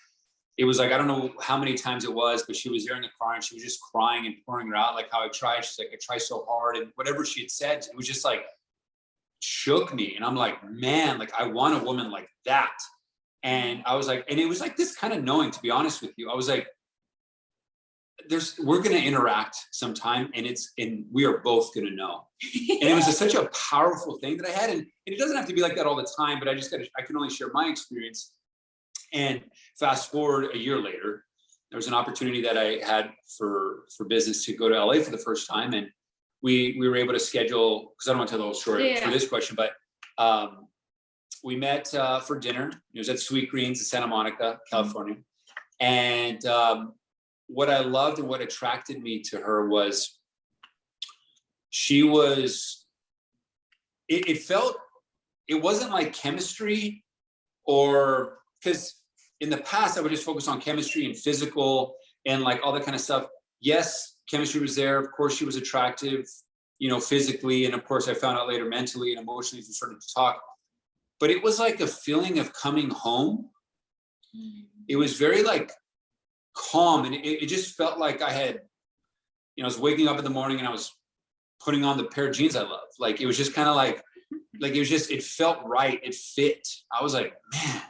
it was like, I don't know how many times it was, but she was there in the car and she was just crying and pouring her out like how I tried. She's like, I try so hard, and whatever she had said, it was just like shook me. And I'm like, man, like I want a woman like that. And I was like, and it was like this kind of knowing, to be honest with you, I was like, we're going to interact sometime, and we are both going to know. And it was such a powerful thing that I had. And it doesn't have to be like that all the time, but I can only share my experience. And fast forward a year later, there was an opportunity that I had for business to go to LA for the first time. And we were able to schedule, because I don't want to tell the whole story for this question, but we met for dinner. It was at Sweet Greens in Santa Monica, California. And what I loved and what attracted me to her was she was, it felt, it wasn't like chemistry, or because in the past I would just focus on chemistry and physical and like all that kind of stuff. Yes, chemistry was there. Of course, she was attractive, you know, physically. And of course, I found out later mentally and emotionally as we started to talk. But it was like a feeling of coming home. It was very like calm. And it just felt like I had, you know, I was waking up in the morning and I was putting on the pair of jeans I love. Like, it was just kind of like it was just, it felt right. It fit. I was like, man,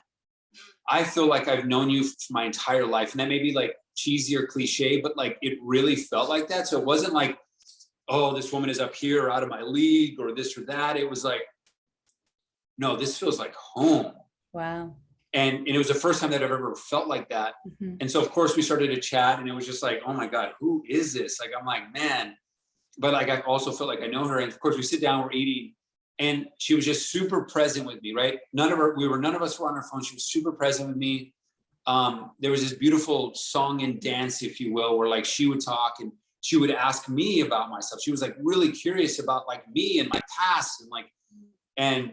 I feel like I've known you for my entire life. And that may be like cheesy or cliche, but like, it really felt like that. So it wasn't like, oh, this woman is up here or out of my league or this or that. It was like, no, this feels like home. Wow. And it was the first time that I've ever felt like that. Mm-hmm. And so of course we started to chat and it was just like, oh my God, who is this? Like, I'm like, man, but like, I also felt like I know her. And of course we sit down, we're eating, and she was just super present with me, right? None of us were on our phone. She was super present with me. There was this beautiful song and dance, if you will, where like she would talk and she would ask me about myself. She was like really curious about like me and my past and like, and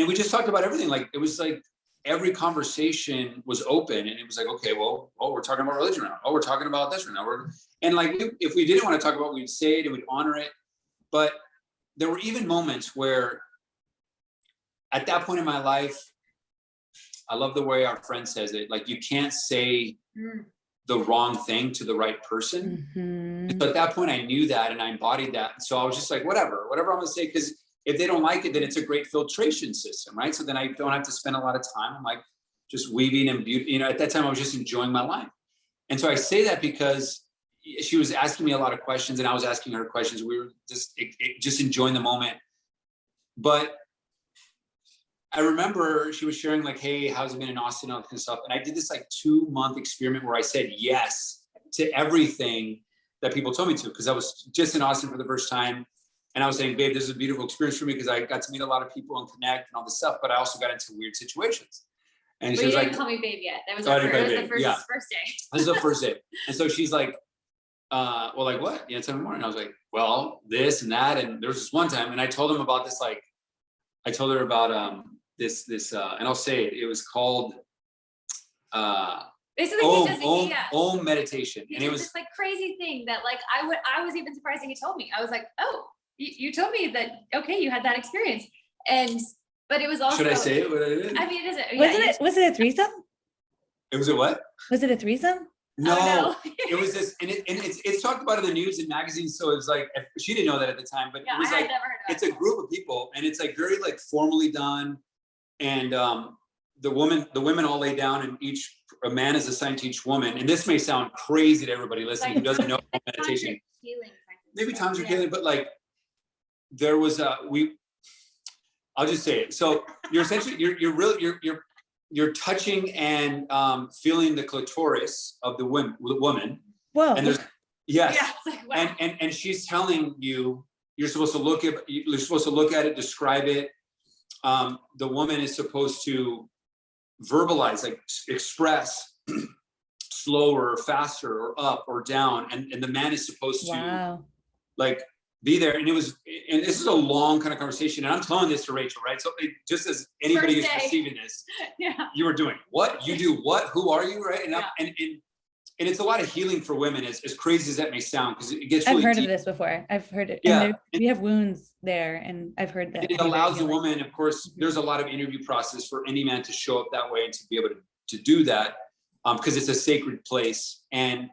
we just talked about everything. Like, it was like every conversation was open, and it was like, okay, well, we're talking about religion right now. Oh, we're talking about this right now. And like, if we didn't want to talk about it, we'd say it and we'd honor it. But there were even moments where at that point in my life, I love the way our friend says it, like, you can't say the wrong thing to the right person. Mm-hmm. So at that point I knew that and I embodied that. So I was just like, whatever I'm gonna say, because if they don't like it, then it's a great filtration system, right? So then I don't have to spend a lot of time. I'm like just weaving and beauty. You know, at that time I was just enjoying my life. And so I say that because she was asking me a lot of questions and I was asking her questions. We were just enjoying the moment. But I remember she was sharing like, hey, how's it been in Austin, all that kind of stuff. And I did this like 2-month experiment where I said yes to everything that people told me to, because I was just in Austin for the first time. And I was saying, babe, this is a beautiful experience for me because I got to meet a lot of people and connect and all this stuff, but I also got into weird situations. And she was like, call me babe yet. That was, the first day. This is the first day. And so she's like, well, like what? Yeah, tell me more. And I was like, well, this and that. And there was this one time, and I told him about this, like, I told her about this, and I'll say it. It was called basically Om meditation. He and it was this like crazy thing that like I was even surprised that he told me. I was like, oh, you told me that, okay, you had that experience. But it was also, should I say it? What I did? I mean, it isn't. Was it a threesome? It was a what? Was it a threesome? No, no. It was this, and it's talked about in the news and magazines. So it was like, she didn't know that at the time, but Yeah, it was like, never heard of it's a group of people, and it's like very like formally done. And the women all lay down, and a man is assigned to each woman. And this may sound crazy to everybody listening who doesn't know meditation. Maybe times are healing, but like there was I'll just say it. So you're essentially you're touching and feeling the clitoris of the woman. Whoa. And there's yes. Yeah, it's like, wow. And she's telling you you're supposed to look at it, describe it. The woman is supposed to verbalize, like express slower, faster, or up or down, and the man is supposed to like be there. And this is a long kind of conversation, and I'm telling this to Rachel, right? So just as anybody who's receiving this, you are doing what you do, what, who are you, right? And it's a lot of healing for women, as crazy as that may sound, because it gets really I've heard deep. of this before. I've heard it. Yeah. And we have wounds there, and I've heard that. It allows the woman, of course, there's a lot of interview process for any man to show up that way and to be able to do that, because it's a sacred place. And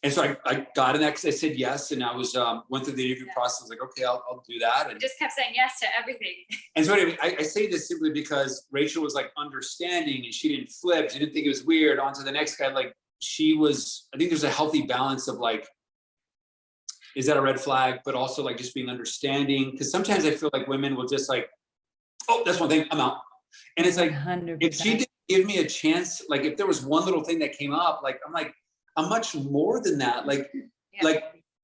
so I got in that because I said yes, and I was went through the interview process. I was like, okay, I'll do that. And just kept saying yes to everything. And so anyway, I say this simply because Rachel was like understanding, and she didn't flip. She didn't think it was weird. On to the next guy, like I think there's a healthy balance of like, is that a red flag? But also like just being understanding. Because sometimes I feel like women will just like, oh, that's one thing, I'm out. And it's like, 100%. If she didn't give me a chance, like if there was one little thing that came up, like I'm much more than that. Like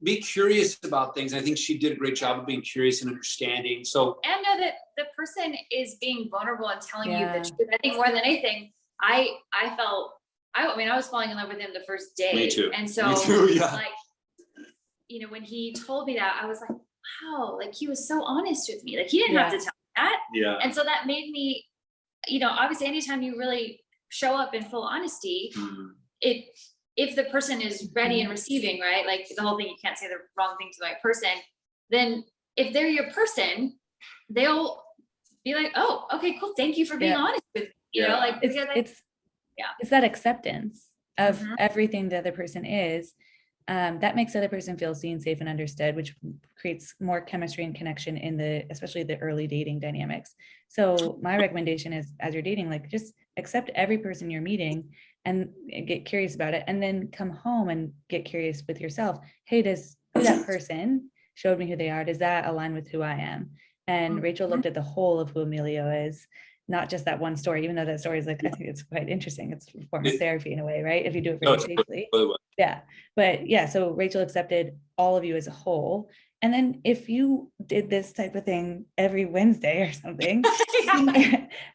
be curious about things. I think she did a great job of being curious and understanding. So and know that the person is being vulnerable and telling you Yeah. the truth, I think more than anything, I was falling in love with him the first day. Me too. And so Me too, yeah. like, when he told me that, I was like, wow, like he was so honest with me. Like he didn't have to tell me that. Yeah. And so that made me, obviously anytime you really show up in full honesty, if the person is ready and receiving, right? Like the whole thing, you can't say the wrong thing to the right person. Then if they're your person, they'll be like, oh, okay, cool. Thank you for being honest with me. It's that acceptance of everything the other person is. That makes the other person feel seen, safe, and understood, which creates more chemistry and connection in especially the early dating dynamics. So my recommendation is, as you're dating, like just accept every person you're meeting and get curious about it, and then come home and get curious with yourself. Hey, does who that person showed me who they are, does that align with who I am? And Rachel looked at the whole of who Emilio is, not just that one story, even though that story is like, I think it's quite interesting. It's a form of therapy in a way, right? If you do it really safely. Yeah. But yeah, so Rachel accepted all of you as a whole. And then if you did this type of thing every Wednesday or something,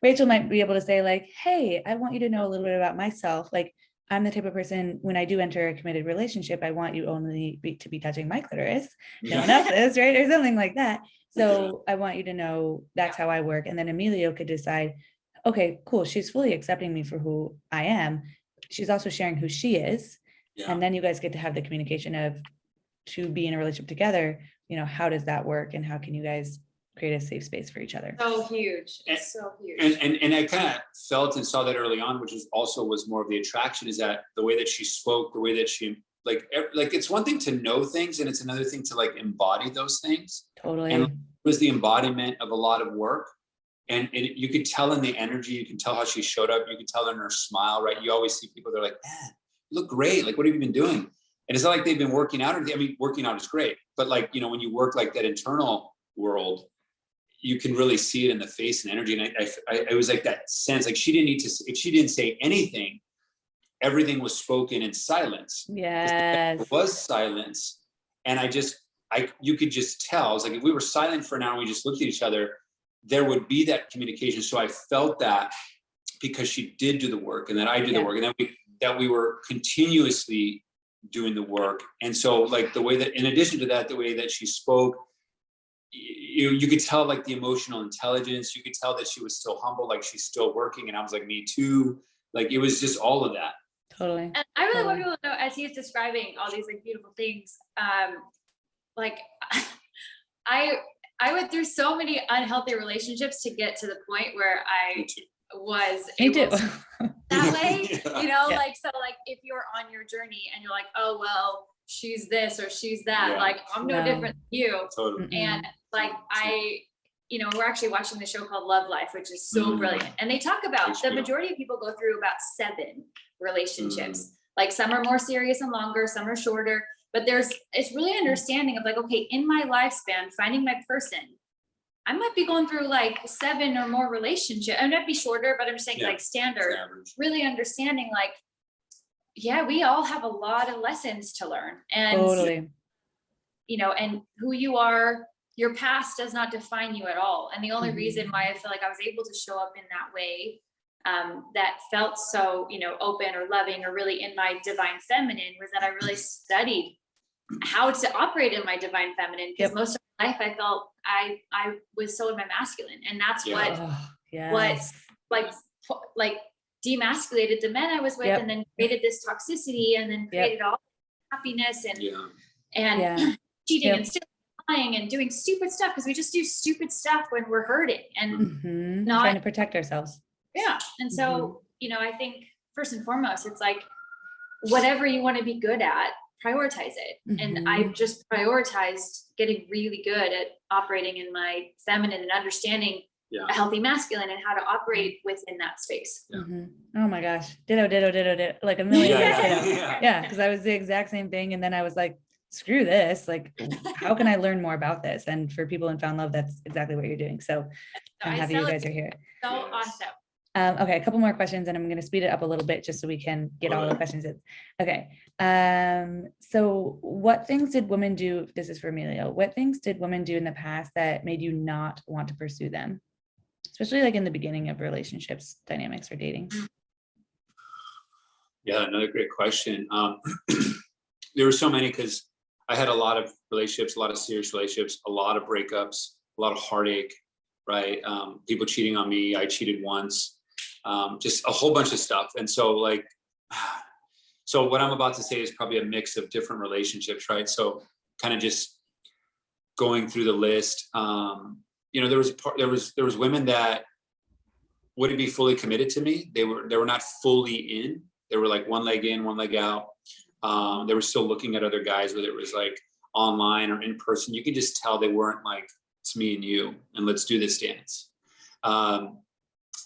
Rachel might be able to say like, hey, I want you to know a little bit about myself. Like, I'm the type of person, when I do enter a committed relationship, I want you only to be touching my clitoris. No one else's, right? Or something like that. So I want you to know that's how I work. And then Emilio could decide, okay, cool. She's fully accepting me for who I am. She's also sharing who she is. Yeah. And then you guys get to have the communication of, to be in a relationship together, how does that work? And how can you guys create a safe space for each other? So huge. It's so huge. And I kind of felt and saw that early on, which was more of the attraction, is that the way that she spoke, the way that she, like it's one thing to know things, and it's another thing to like embody those things. Totally. And it was the embodiment of a lot of work. And you could tell in the energy, you can tell how she showed up, you could tell in her smile, right? You always see people, they're like, man, you look great. Like, what have you been doing? And it's not like they've been working out. Working out is great. But like, when you work like that internal world, you can really see it in the face and energy. And I was like that sense, like she didn't need to, if she didn't say anything, everything was spoken in silence. Yes. It was silence. And you could just tell. I was like, if we were silent for an hour, we just looked at each other, there would be that communication. So I felt that because she did do the work, and then I did the work, and then that we were continuously doing the work. And so like the way that, in addition to that, the way that she spoke, you could tell like the emotional intelligence, you could tell that she was still humble, like she's still working. And I was like, me too. Like, it was just all of that. Totally. And I really want people to know, as he's describing all these like beautiful things, like I went through so many unhealthy relationships to get to the point where I was able to that way, like, so like if you're on your journey and you're like, oh, well, she's this or she's that, like I'm no different than you. Totally. And like we're actually watching the show called Love Life, which is so brilliant. And they talk about the majority of people go through about 7 relationships. Like some are more serious and longer, some are shorter, but it's really understanding of like, okay, in my lifespan, finding my person, I might be going through like 7 or more relationships. I might be shorter, but I'm saying like standard, really understanding like, we all have a lot of lessons to learn. And, totally. And who you are, your past does not define you at all. And the only reason why I feel like I was able to show up in that way, that felt so, open or loving or really in my divine feminine, was that I really studied how to operate in my divine feminine, because most of my life I felt I was so in my masculine, and that's what like demasculated the men I was with, and then created this toxicity, and then created all happiness and cheating and still lying and doing stupid stuff, because we just do stupid stuff when we're hurting and not trying to protect ourselves. And so I think first and foremost, it's like whatever you want to be good at, prioritize it. And I've just prioritized getting really good at operating in my feminine and understanding a healthy masculine and how to operate within that space. Oh my gosh, ditto, like a million because I was the exact same thing, and then I was like, screw this, like how can I learn more about this? And for people in Found Love, that's exactly what you're doing. So I'm happy you guys are here. So awesome. Okay, a couple more questions, and I'm going to speed it up a little bit just so we can get all the questions in. Okay. So what things did women do? This is for Emilio. What things did women do in the past that made you not want to pursue them? especially like in the beginning of relationships, dynamics, or dating? Yeah, another great question. There were so many, because I had a lot of relationships, a lot of serious relationships, a lot of breakups, a lot of heartache, right? People cheating on me. I cheated once, just a whole bunch of stuff. And so like, so what I'm about to say is probably a mix of different relationships, right? So kind of just going through the list. You know, there was women that wouldn't be fully committed to me. They were not fully in. They were like one leg in, one leg out. They were still looking at other guys, whether it was like online or in person. You could just tell they weren't like, it's me and you, and let's do this dance. A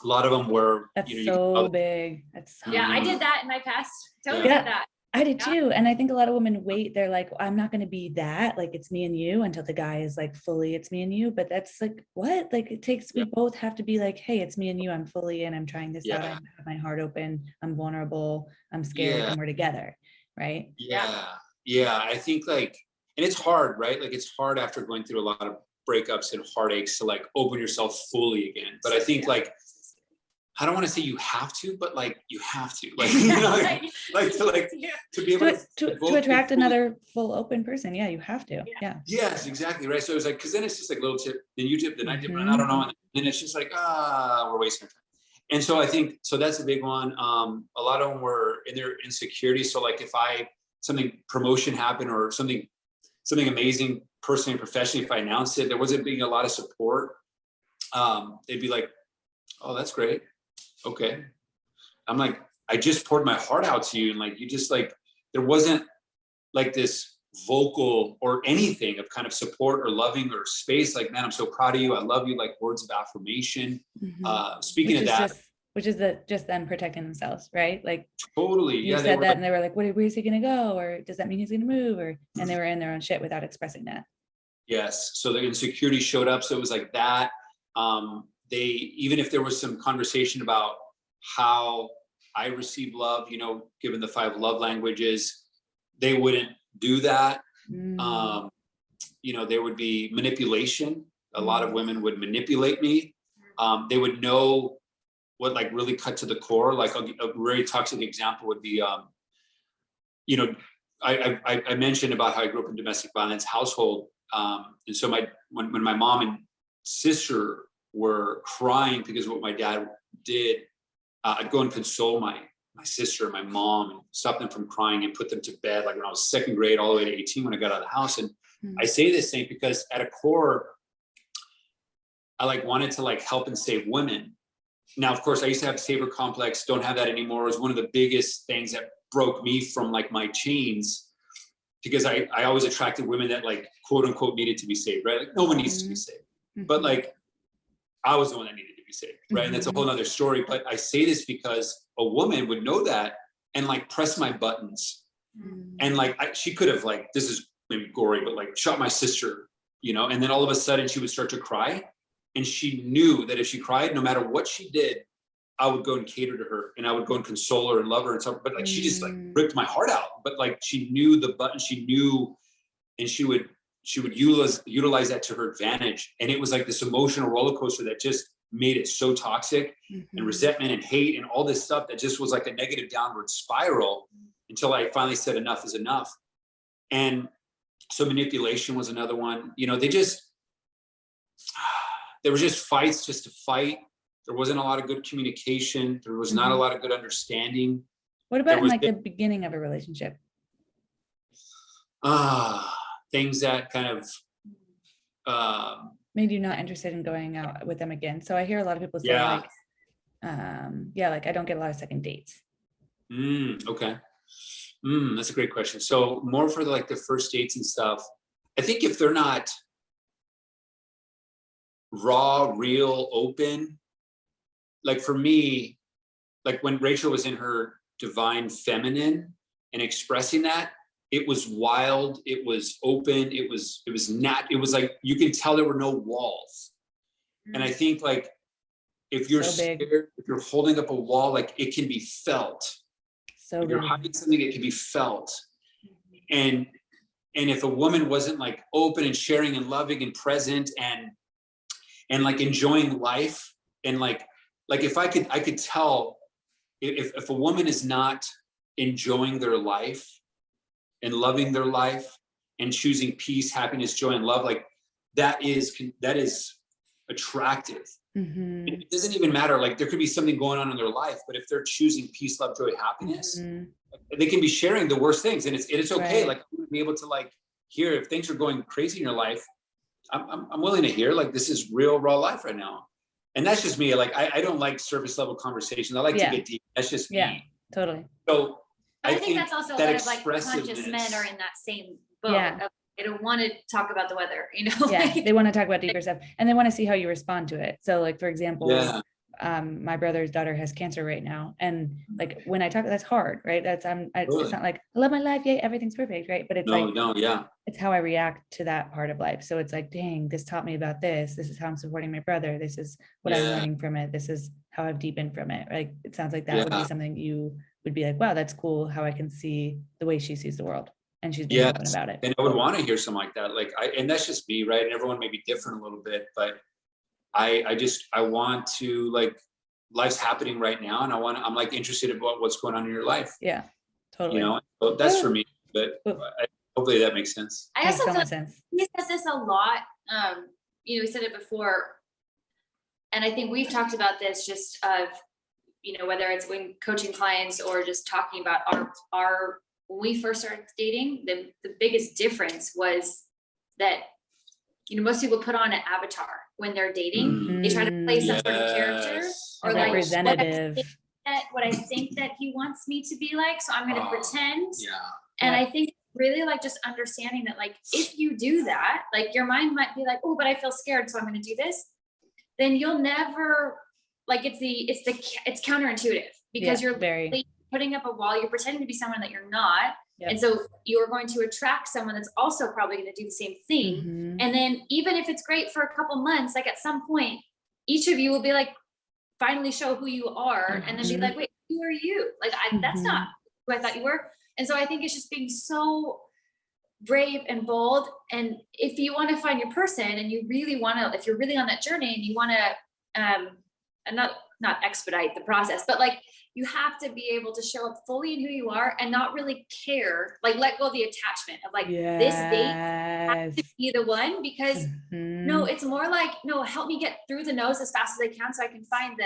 lot of them were. That's you know, so big. That's so Yeah, I big. did that in my past. Totally Yeah. did that. I did Yeah. too. And I think a lot of women wait. They're like, I'm not going to be that. Like, it's me and you, until the guy is like fully, it's me and you. But that's like, what? Like, it takes, we both have to be like, hey, it's me and you. I'm fully in. I'm trying this out. I have my heart open. I'm vulnerable. I'm scared. And we're together. Right. Yeah. I think like, and it's hard, right? Like, it's hard after going through a lot of breakups and heartaches to like open yourself fully again. But I think like, I don't want to say you have to, but like you have to, like, you know, to be able to attract another full open person. Yeah, you have to. Yeah. Yes, exactly. Right. So it was like, because then it's just like little tip, then you tip, then I tip, and I don't know. And then it's just like, we're wasting our time. And so I think, so that's a big one. A lot of them were in their insecurity. So like if something promotion happened or something amazing personally and professionally, if I announced it, there wasn't being a lot of support. They'd be like, oh, that's great. Okay. I'm like, I just poured my heart out to you. And like, you just like, there wasn't like this vocal or anything of kind of support or loving or space. Like, man, I'm so proud of you. I love you. Like words of affirmation. Speaking of that. Which is just them protecting themselves, right? Like totally. You said that and they were like, where's he going to go? Or does that mean he's going to move? And they were in their own shit without expressing that. Yes. So the insecurity showed up. So it was like that. Even if there was some conversation about how I receive love, you know, given the 5 love languages, they wouldn't do that. You know, there would be manipulation. A lot of women would manipulate me. They would know what like really cut to the core. Like a very toxic example would be, you know, I mentioned about how I grew up in domestic violence household. And so when my mom and sister were crying because of what my dad did, I'd go and console my sister and my mom and stop them from crying and put them to bed. Like when I was 2nd grade, all the way to 18 when I got out of the house. And I say this thing because at a core, I like wanted to like help and save women. Now, of course, I used to have a savior complex. Don't have that anymore. It was one of the biggest things that broke me from like my chains, because I always attracted women that like quote unquote needed to be saved, right? Like no one needs to be saved, but like I was the one that needed to be saved, right? And that's a whole nother story. But I say this because a woman would know that and like press my buttons, and like she could have like, this is maybe gory, but like shot my sister, you know, and then all of a sudden she would start to cry, and she knew that if she cried, no matter what she did, I would go and cater to her, and I would go and console her and love her and stuff. But like she just like ripped my heart out. But like she knew the button, she knew, and she would utilize that to her advantage. And it was like this emotional roller coaster that just made it so toxic, and resentment and hate and all this stuff that just was like a negative downward spiral until I finally said enough is enough. And so manipulation was another one. You know, there was just fights just to fight. There wasn't a lot of good communication. There was not a lot of good understanding. What about in like the beginning of a relationship? Things that kind of made you not interested in going out with them again. So I hear a lot of people say like, like I don't get a lot of second dates. Okay. That's a great question. So more for like the first dates and stuff. I think if they're not raw, real, open, like for me, like when Rachel was in her divine feminine and expressing that, it was wild, it was open, it was like, you can tell there were no walls. And I think like, if you're scared, if you're holding up a wall, like it can be felt. So if you're hiding something, it can be felt. And if a woman wasn't like open and sharing and loving and present and like enjoying life, and like if I could tell if a woman is not enjoying their life and loving their life and choosing peace, happiness, joy, and love, like that is attractive. Mm-hmm. It doesn't even matter. Like there could be something going on in their life, but if they're choosing peace, love, joy, happiness, they can be sharing the worst things, and it's okay. Right. Like I'm gonna be able to like hear if things are going crazy in your life. I'm willing to hear like this is real raw life right now, and that's just me. Like I don't like surface level conversations. I like to get deep. That's just me. Totally. So I think that's also that a lot of like conscious men are in that same boat. Yeah. They don't want to talk about the weather, you know? Yeah, they want to talk about deeper stuff, and they want to see how you respond to it. So like, for example, my brother's daughter has cancer right now, and like when I talk, that's hard, right? It's not like I love my life, yay, everything's perfect, right? But it's it's how I react to that part of life. So it's like, dang, this taught me about this. This is how I'm supporting my brother. This is what I'm learning from it. This is how I've deepened from it. Like it sounds like that would be something you would be like, wow, that's cool. How I can see the way she sees the world. And she's being open about it. And I would want to hear something like that. Like and that's just me, right? And everyone may be different a little bit, but I want to like, life's happening right now. And I'm like interested about what's going on in your life. Yeah, totally. You know, so that's for me, but hopefully that makes sense. I also makes sense. He says this a lot. You know, we said it before, and I think we've talked about this just of, you know, whether it's when coaching clients or just talking about our when we first started dating, the biggest difference was that, you know, most people put on an avatar when they're dating. They try to play some sort of character or like representative. What I think that he wants me to be like, so I'm going to pretend. Yeah. And I think really like just understanding that, like, if you do that, like your mind might be like, oh, but I feel scared, so I'm going to do this. Then you'll never like it's counterintuitive because you're very putting up a wall. You're pretending to be someone that you're not. And so you're going to attract someone that's also probably going to do the same thing. And then even if it's great for a couple months, like at some point, each of you will be like, finally show who you are and then be like, wait, who are you? Like, that's not who I thought you were. And so I think it's just being so brave and bold. And if you want to find your person and you really want to, if you're really on that journey and you want to, and not expedite the process, but like you have to be able to show up fully in who you are and not really care, like let go of the attachment of like this date has to be the one, because no, it's more like, no, help me get through the nose as fast as I can so I can find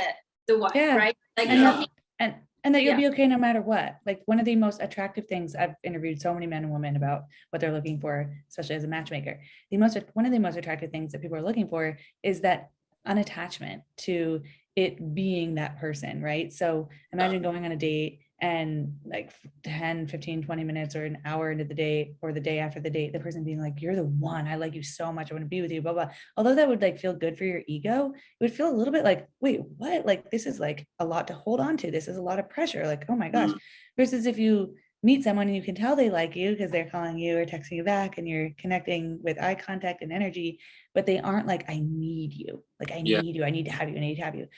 the one, right? Like help me. And that you'll be okay no matter what. Like one of the most attractive things, I've interviewed so many men and women about what they're looking for, especially as a matchmaker. One of the most attractive things that people are looking for is that unattachment to it being that person, right? So imagine going on a date and like 10, 15, 20 minutes or an hour into the date or the day after the date, the person being like, you're the one, I like you so much, I want to be with you, blah, blah. Although that would like feel good for your ego, it would feel a little bit like, wait, what? Like, this is like a lot to hold on to. This is a lot of pressure. Like, oh my gosh. Versus if you meet someone and you can tell they like you because they're calling you or texting you back and you're connecting with eye contact and energy, but they aren't like, I need you. Like, I need you. I need to have you. I need to have you.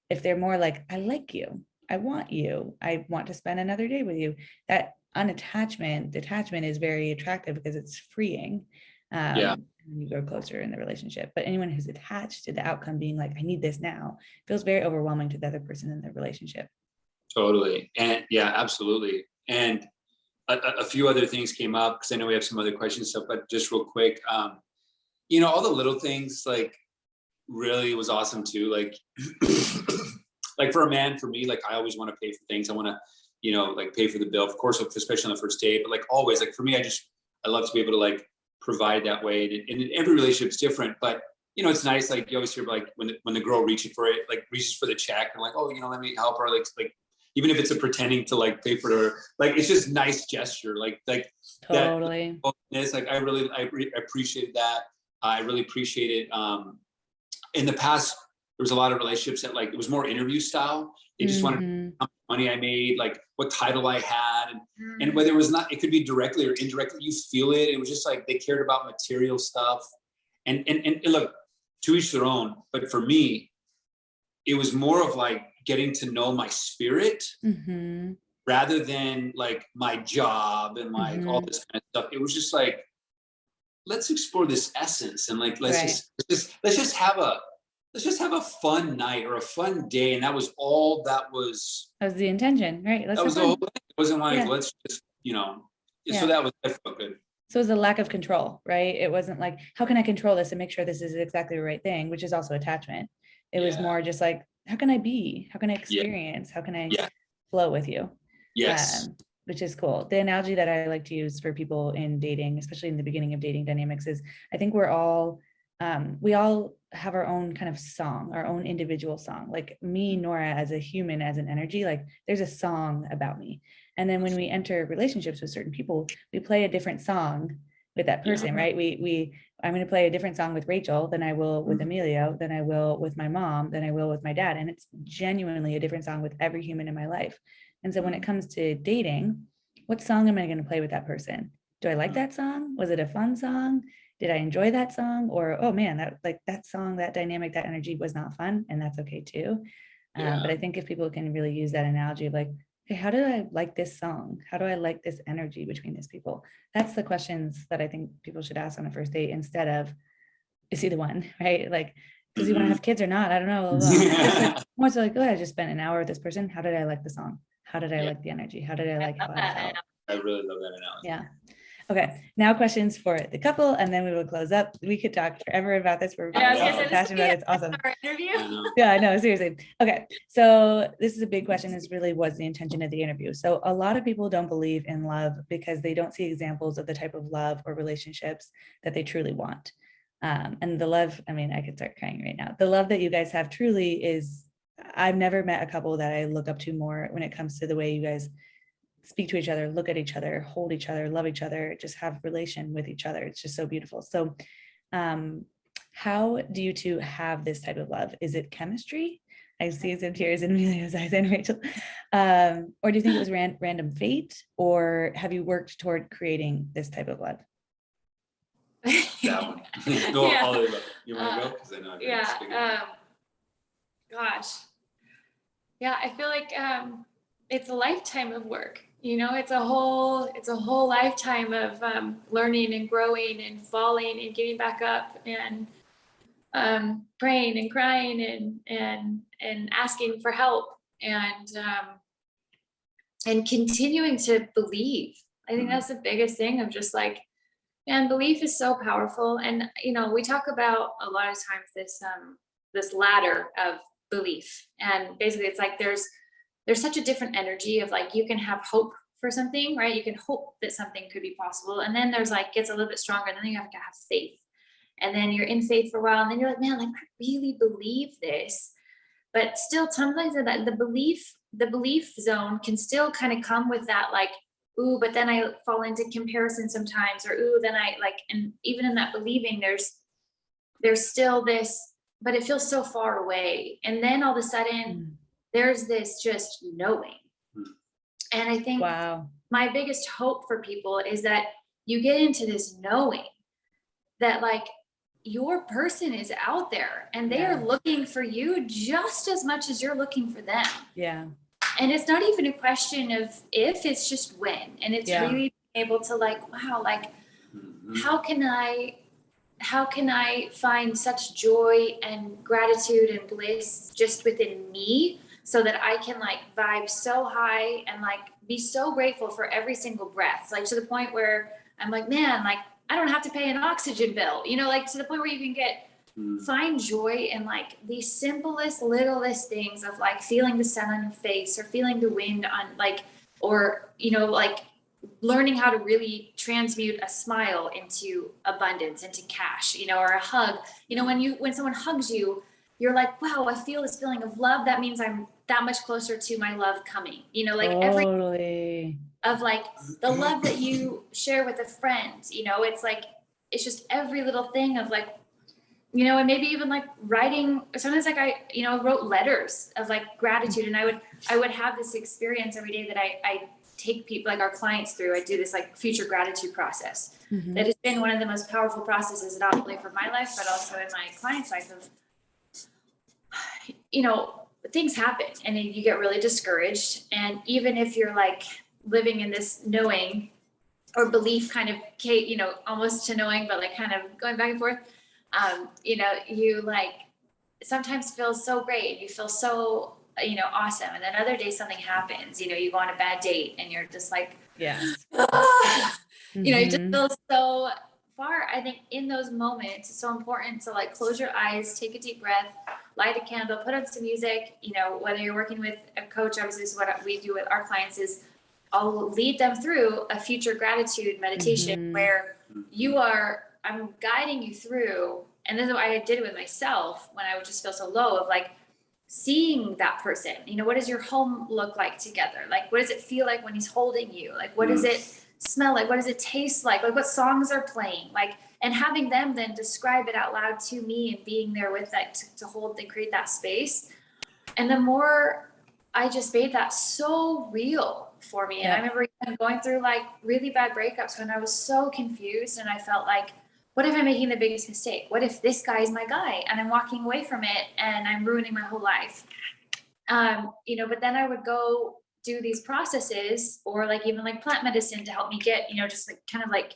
If they're more like, I like you. I want you. I want to spend another day with you. That detachment is very attractive because it's freeing. And you go closer in the relationship. But anyone who's attached to the outcome being like, I need this now, feels very overwhelming to the other person in the relationship. Totally. And yeah, absolutely. And a few other things came up because I know we have some other questions and stuff, but just real quick, you know, all the little things like really was awesome too. Like, like for a man, for me, like I always want to pay for things. I want to, you know, like pay for the bill, of course, especially on the first date, but like always, like for me, I love to be able to like provide that way. And every relationship is different, but you know, it's nice. Like you always hear like when the girl reaches for the check and like, oh, you know, let me help her. Like, even if it's a pretending to like pay for her, like, it's just nice gesture. Like totally. That, like, I appreciate that. I really appreciate it. In the past, there was a lot of relationships that like, it was more interview style. They just wanted to know how much money I made, like what title I had. And whether it was not, it could be directly or indirectly, you feel it. It was just like, they cared about material stuff and look, to each their own. But for me, it was more of like getting to know my spirit rather than like my job and like all this kind of stuff. It was just like, let's explore this essence and like, let's just have let's just have a fun night or a fun day. And that was all that was. That was the intention, right? That was the whole thing. It wasn't like, let's just, so that felt good. So it was a lack of control, right? It wasn't like, how can I control this and make sure this is exactly the right thing, which is also attachment. It was more just like, how can I be? How can I experience? How can I flow with you? Yes. Which is cool. The analogy that I like to use for people in dating, especially in the beginning of dating dynamics, is I think we all have our own kind of song, our own individual song. Like me, Nora, as a human, as an energy, like there's a song about me. And then when we enter relationships with certain people, we play a different song with that person, right? I'm going to play a different song with Rachel than I will with Emilio, than I will with my mom, than I will with my dad. And it's genuinely a different song with every human in my life. And so when it comes to dating, what song am I going to play with that person? Do I like that song? Was it a fun song? Did I enjoy that song? Or, oh man, that song, that dynamic, that energy was not fun. And that's okay too. But I think if people can really use that analogy of like, hey, how do I like this song? How do I like this energy between these people? That's the questions that I think people should ask on a first date instead of, is he the one, right? Like, does he want to have kids or not? I don't know. More so like, oh, I just spent an hour with this person. How did I like the song? How did I like the energy? How did I like how I felt? I really love that analogy. Yeah. Okay. Now questions for the couple, and then we will close up. We could talk forever about this. We're passionate about it. It's awesome. Yeah, I know. Seriously. Okay. So this is a big question. This really was the intention of the interview. So a lot of people don't believe in love because they don't see examples of the type of love or relationships that they truly want. And the love, I mean, I could start crying right now. The love that you guys have truly is, I've never met a couple that I look up to more when it comes to the way you guys speak to each other, look at each other, hold each other, love each other, just have relation with each other. It's just so beautiful. So how do you two have this type of love? Is it chemistry? I see some tears in Emilio's eyes and Rachel. Or do you think it was random fate? Or have you worked toward creating this type of love? That one. Go all the way. You want to go? Because I know gosh. Yeah, I feel like it's a lifetime of work. It's a whole lifetime of learning and growing and falling and getting back up and praying and crying and asking for help and continuing to believe. I think that's the biggest thing of just like, man, belief is so powerful. And we talk about a lot of times this ladder of belief, and basically it's like there's such a different energy of like, you can have hope for something, right? You can hope that something could be possible. And then there's like, gets a little bit stronger. And then you have to have faith. And then you're in faith for a while. And then you're like, man, like I really believe this. But still sometimes that the belief zone can still kind of come with that, like, ooh, but then I fall into comparison sometimes, or ooh, then I like, and even in that believing, there's still this, but it feels so far away. And then all of a sudden there's this just knowing. And I think my biggest hope for people is that you get into this knowing that like your person is out there and they are looking for you just as much as you're looking for them. Yeah. And it's not even a question of if, it's just when. And it's really able to like, wow, like how can I find such joy and gratitude and bliss just within me, so that I can like vibe so high and like be so grateful for every single breath, like to the point where I'm like, man, like I don't have to pay an oxygen bill, like to the point where you can find joy in like the simplest, littlest things of like feeling the sun on your face, or feeling the wind on like, or, like learning how to really transmute a smile into abundance, into cash, or a hug. When someone hugs you, you're like, wow, I feel this feeling of love. That means I'm that much closer to my love coming, like every of like the love that you share with a friend, it's like, it's just every little thing of like, and maybe even like writing, sometimes like I wrote letters of like gratitude, and I would have this experience every day that I take people, like our clients through. I do this like future gratitude process that has been one of the most powerful processes, not only for my life, but also in my clients' life of, things happen and you get really discouraged. And even if you're like living in this knowing or belief kind of, almost to knowing, but like kind of going back and forth, you like sometimes feels so great and you feel so, you know, awesome. And then other days something happens, you know, you go on a bad date and you're just like, Yes. you know, you just feel so far. I think in those moments, it's so important to like close your eyes, take a deep breath, light a candle, put on some music. You know, whether you're working with a coach, obviously this is what we do with our clients, is I'll lead them through a future gratitude meditation where I'm guiding you through. And this is what I did with myself when I would just feel so low, of like seeing that person. You know, what does your home look like together? Like, what does it feel like when he's holding you? Like, what does it smell like? What does it taste like? Like, what songs are playing? Like, and having them then describe it out loud to me and being there with that to hold and create that space. And the more I just made that so real for me. And I remember going through like really bad breakups when I was so confused and I felt like, what if I'm making the biggest mistake? What if this guy is my guy and I'm walking away from it and I'm ruining my whole life? You know, but then I would go do these processes or like even like plant medicine to help me get, you know, just like kind of like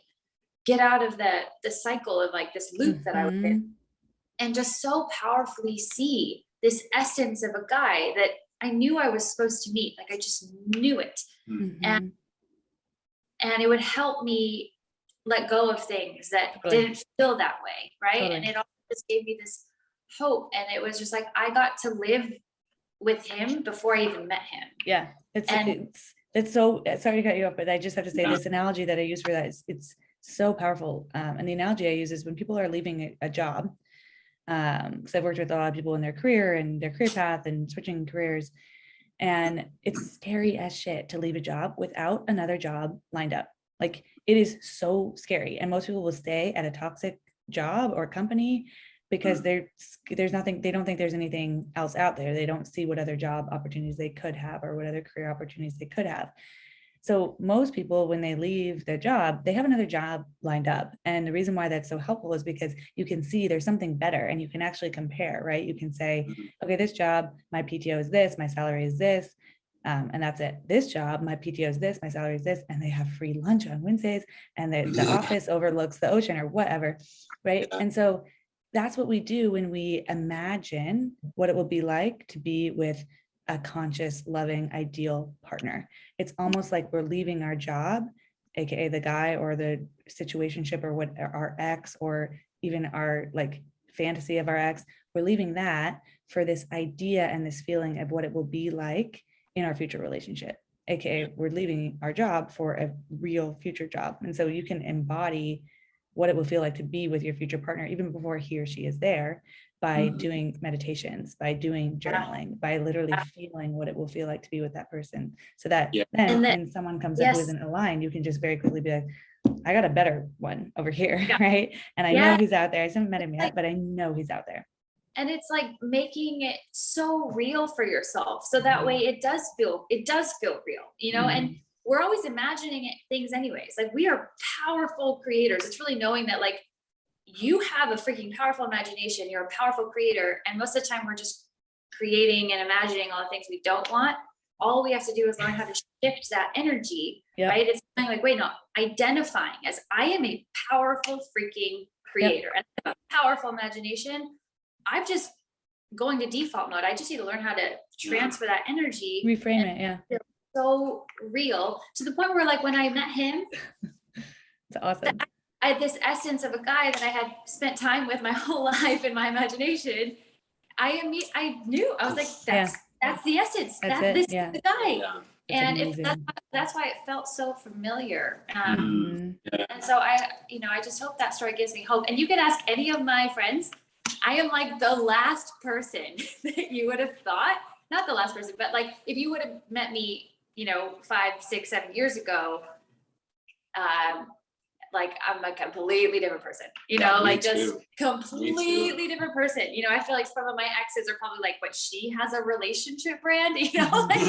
get out of the cycle of like this loop that I was in, and just so powerfully see this essence of a guy that I knew I was supposed to meet. Like I just knew it. And it would help me let go of things that didn't feel that way. Right. And it all just gave me this hope. And it was just like, I got to live with him before I even met him. Yeah. It's so, sorry to cut you off, but I just have to say this analogy that I use for that is it's so powerful. And the analogy I use is when people are leaving a job, because I've worked with a lot of people in their career and their career path and switching careers. And it's scary as shit to leave a job without another job lined up. Like it is so scary. And most people will stay at a toxic job or company because there's nothing, they don't think there's anything else out there. They don't see what other job opportunities they could have or what other career opportunities they could have. So most people, when they leave their job, they have another job lined up. And the reason why that's so helpful is because you can see there's something better and you can actually compare, right? You can say, okay, this job, my PTO is this, my salary is this, and that's it. This job, my PTO is this, my salary is this, and they have free lunch on Wednesdays and the office overlooks the ocean or whatever, right? And so that's what we do when we imagine what it will be like to be with a conscious, loving, ideal partner. It's almost like we're leaving our job, AKA the guy or the situationship or what our ex or even our like fantasy of our ex, we're leaving that for this idea and this feeling of what it will be like in our future relationship. AKA we're leaving our job for a real future job. And so you can embody what it will feel like to be with your future partner, even before he or she is there, by doing meditations, by doing journaling, by literally feeling what it will feel like to be with that person. So that then when someone comes up who isn't aligned, you can just very quickly be like, I got a better one over here, right? And I know he's out there. I haven't met him yet, but I know he's out there. And it's like making it so real for yourself. So that way it does feel real, you know, and we're always imagining things anyways. Like we are powerful creators. It's really knowing that like you have a freaking powerful imagination. You're a powerful creator. And most of the time we're just creating and imagining all the things we don't want. All we have to do is learn how to shift that energy, right? It's like, wait, no, identifying as I am a powerful freaking creator and I have a powerful imagination. I'm just going to default mode. I just need to learn how to transfer that energy. Reframe it. Yeah. Feel so real to the point where like when I met him, it's awesome. I had this essence of a guy that I had spent time with my whole life in my imagination. I knew, I was like, that's the essence. This is the guy. Yeah. And that's why it felt so familiar. And so I just hope that story gives me hope. And you can ask any of my friends. I am like the last person that you would have thought, not the last person, but like if you would have met me, 5, 6, 7 years ago, like I'm a completely different person, completely different person. I feel like some of my exes are probably like, but she has a relationship brand, so like,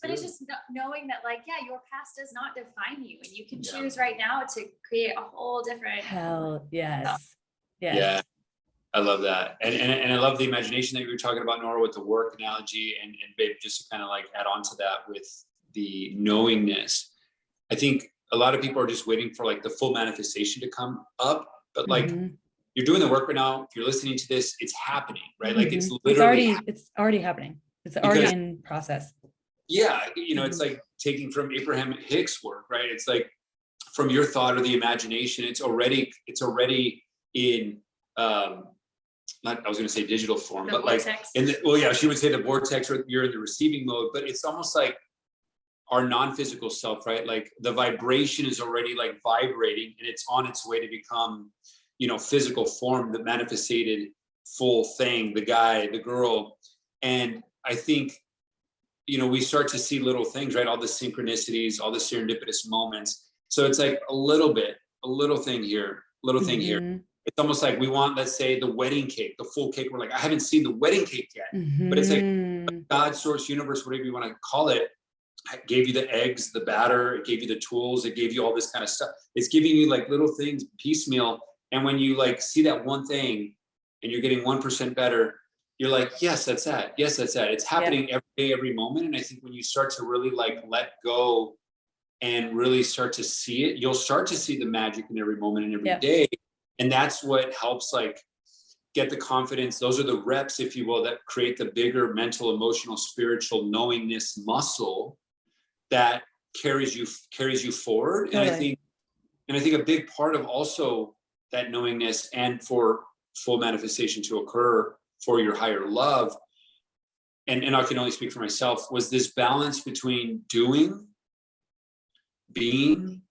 but it's just knowing that like, your past does not define you and you can choose right now to create a whole different. Hell yes. Yes. Yeah. I love that. And I love the imagination that you were talking about, Nora, with the work analogy and babe, just to kind of like add on to that with the knowingness. I think a lot of people are just waiting for like the full manifestation to come up, but like you're doing the work right now. If you're listening to this, it's happening, right? Like it's literally it's already happening. It's already in process. Yeah. You know, it's like taking from Abraham Hicks' work, right? It's like from your thought or the imagination, it's already in, I was going to say digital form, but like she would say the vortex, or you're in the receiving mode, but it's almost like our non-physical self, right? Like the vibration is already like vibrating, and it's on its way to become, you know, physical form, the manifested full thing, the guy, the girl. And I think, you know, we start to see little things, right? All the synchronicities, all the serendipitous moments. So it's like a little thing here, here. It's almost like we want, let's say, the wedding cake, the full cake. We're like, I haven't seen the wedding cake yet, but it's like God, source, universe, whatever you want to call it, gave you the eggs, the batter, it gave you the tools, it gave you all this kind of stuff. It's giving you like little things piecemeal. And when you like see that one thing and you're getting 1% better, you're like, yes, that's that. Yes, that's that. It's happening every day, every moment. And I think when you start to really like let go and really start to see it, you'll start to see the magic in every moment and every day. And that's what helps like get the confidence. Those are the reps, if you will, that create the bigger mental, emotional, spiritual knowingness muscle that carries you forward. And I think a big part of also that knowingness, and for full manifestation to occur for your higher love, and I can only speak for myself, was this balance between doing, being,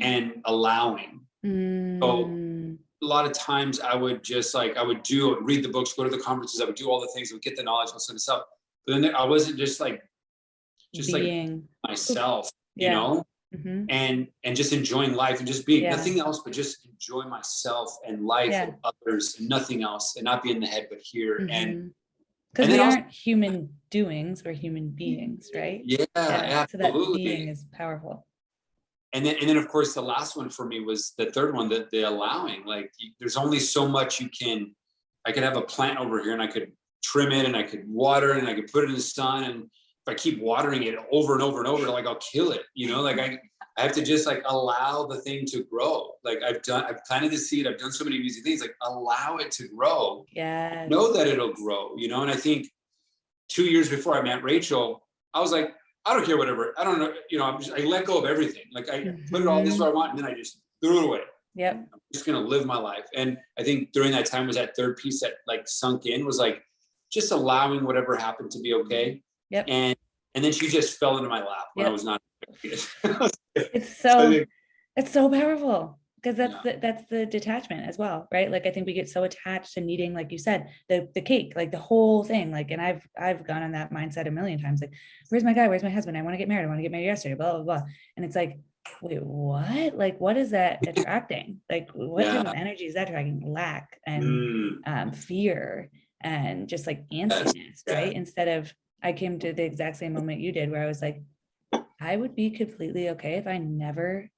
and allowing. So a lot of times I would just like, read the books, go to the conferences, I would do all the things, I would get the knowledge, all this stuff. But then I wasn't just being. Like myself, you know, and just enjoying life and just being nothing else, but just enjoy myself and life and others and nothing else, and not be in the head, but here. And because we aren't human doings, we're human beings, right? Absolutely. So that being is powerful. And then of course the last one for me was the third one, the allowing. Like there's only so much I could have a plant over here and I could trim it and I could water it and I could put it in the sun, and if I keep watering it over and over and over, like I'll kill it, you know, like I have to just like allow the thing to grow. Like I've planted the seed. I've done so many easy things, like allow it to grow. Yeah. Know that it'll grow, you know? And I think 2 years before I met Rachel, I was like, I don't care, whatever. I don't know. You know, I let go of everything. Like I put it all, this is what I want. And then I just threw it away. Yep. I'm just going to live my life. And I think during that time was that third piece that like sunk in, was like just allowing whatever happened to be okay. Yep. And then she just fell into my lap when I was not. It's so powerful, because that's the detachment as well, right? Like I think we get so attached to needing, like you said, the cake, like the whole thing, like, and I've gone on that mindset a million times, like, where's my guy, where's my husband, I want to get married yesterday, blah blah blah. And it's like, wait, what? Like, what is that attracting? Like, what type of energy is that attracting? Lack and fear and just like antsiness, right? Instead of, I came to the exact same moment you did, where I was like, I would be completely okay if I never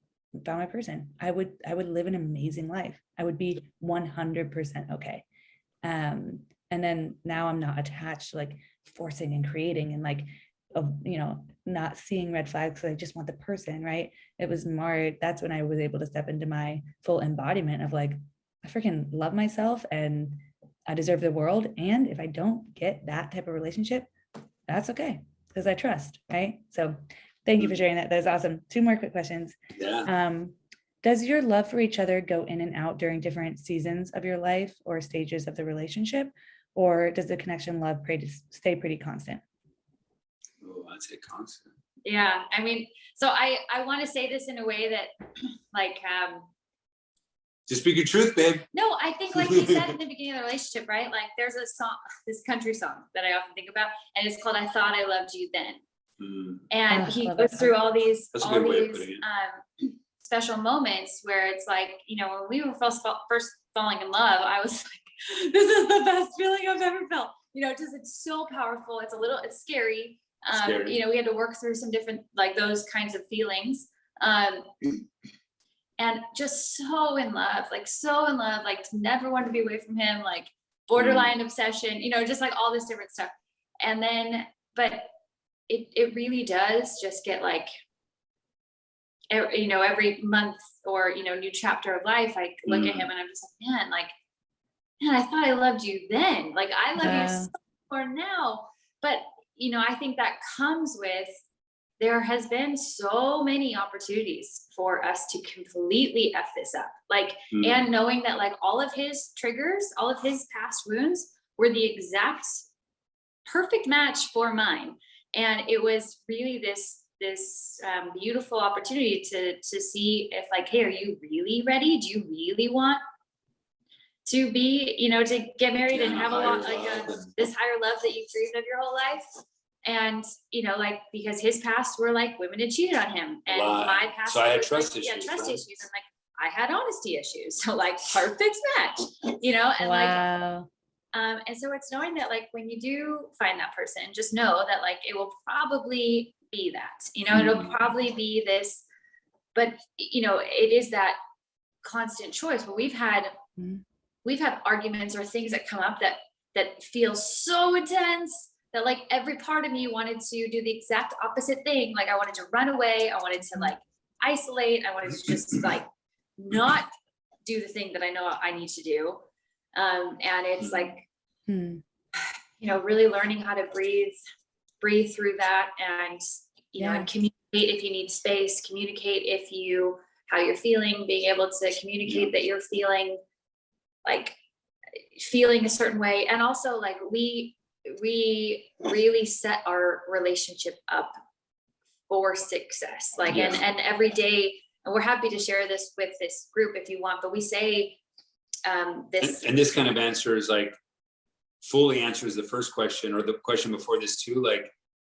found my person. I would live an amazing life. I would be 100% okay. And then now I'm not attached to like forcing and creating and like, you know, not seeing red flags. So I just want the person, right? It was more, that's when I was able to step into my full embodiment of like, I freaking love myself and I deserve the world. And if I don't get that type of relationship, that's okay, because I trust, right? So thank you for sharing that. That was awesome. 2 more quick questions. Does your love for each other go in and out during different seasons of your life or stages of the relationship? Or does the connection love stay pretty constant? Oh, I'd say constant. Yeah. I mean, so I want to say this in a way that like, just speak your truth, babe. No, I think like you said in the beginning of the relationship, right? Like there's a song, this country song that I often think about, and it's called I Thought I Loved You Then. And he goes through all these special moments where it's like, you know, when we were first falling in love, I was like, this is the best feeling I've ever felt. You know, it's so powerful. It's scary. You know, we had to work through some different, like those kinds of feelings. And just so in love, like never wanted to be away from him, like borderline obsession, you know, just like all this different stuff. And then, but it really does just get like, you know, every month or, you know, new chapter of life, I look at him and I'm just like, man, like man, I thought I loved you then. Like I love you Wow. so more now. But, you know, I think that comes with, there has been so many opportunities for us to completely F this up. Like, and knowing that like all of his triggers, all of his past wounds were the exact perfect match for mine. And it was really this beautiful opportunity to see if like, hey, are you really ready? Do you really want to be, you know, to get married and have a lot like this higher love that you've dreamed of your whole life? And, you know, like, because his past were like women had cheated on him, and my past, so I had was trust like, issues, yeah, trust right? issues, and like I had honesty issues. So like perfect match, you know, and Wow. and so it's knowing that like when you do find that person, just know that like it will probably be that, you know, it'll probably be this, but you know, it is that constant choice where we've had arguments or things that come up that feel so intense that like every part of me wanted to do the exact opposite thing. Like I wanted to run away. I wanted to like isolate. I wanted to just like not do the thing that I know I need to do. And it's like, you know, really learning how to breathe through that, and, you know, and communicate if you need space, communicate how you're feeling, being able to communicate that you're feeling a certain way. And also like we really set our relationship up for success. Like, and every day, and we're happy to share this with this group if you want, but we say, this. And this kind of answer is like, fully answers the first question, or the question before this too. Like,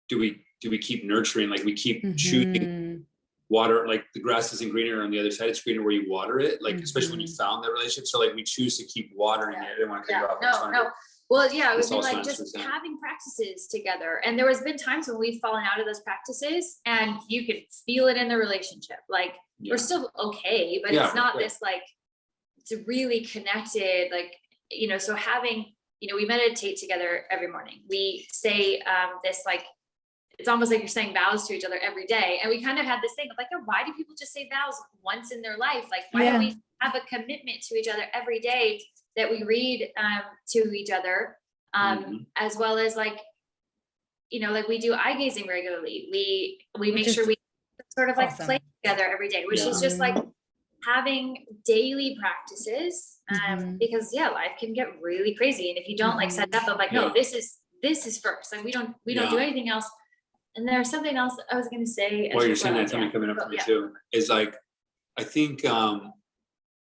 do we keep nurturing? Like we keep choosing water, like the grass isn't greener on the other side, it's greener where you water it. Like, especially when you found that relationship. So like we choose to keep watering it. I didn't want to cut you off. No. Well, yeah, it would be also like just having practices together. And there has been times when we've fallen out of those practices, and you can feel it in the relationship. Like we're still okay, but it's not this like, it's really connected. Like, you know, so having, you know, we meditate together every morning. We say this, like, it's almost like you're saying vows to each other every day. And we kind of had this thing of like, oh, why do people just say vows once in their life? Like, why don't we have a commitment to each other every day that we read to each other, as well as like, you know, like we do eye gazing regularly. We make sure we sort of like play together every day, which is just like having daily practices, because life can get really crazy. And if you don't like set up of like, no, this is first, like we don't do anything else. And there's something else I was going to say. Well, you're saying that, something coming up for me too, is like, I think, I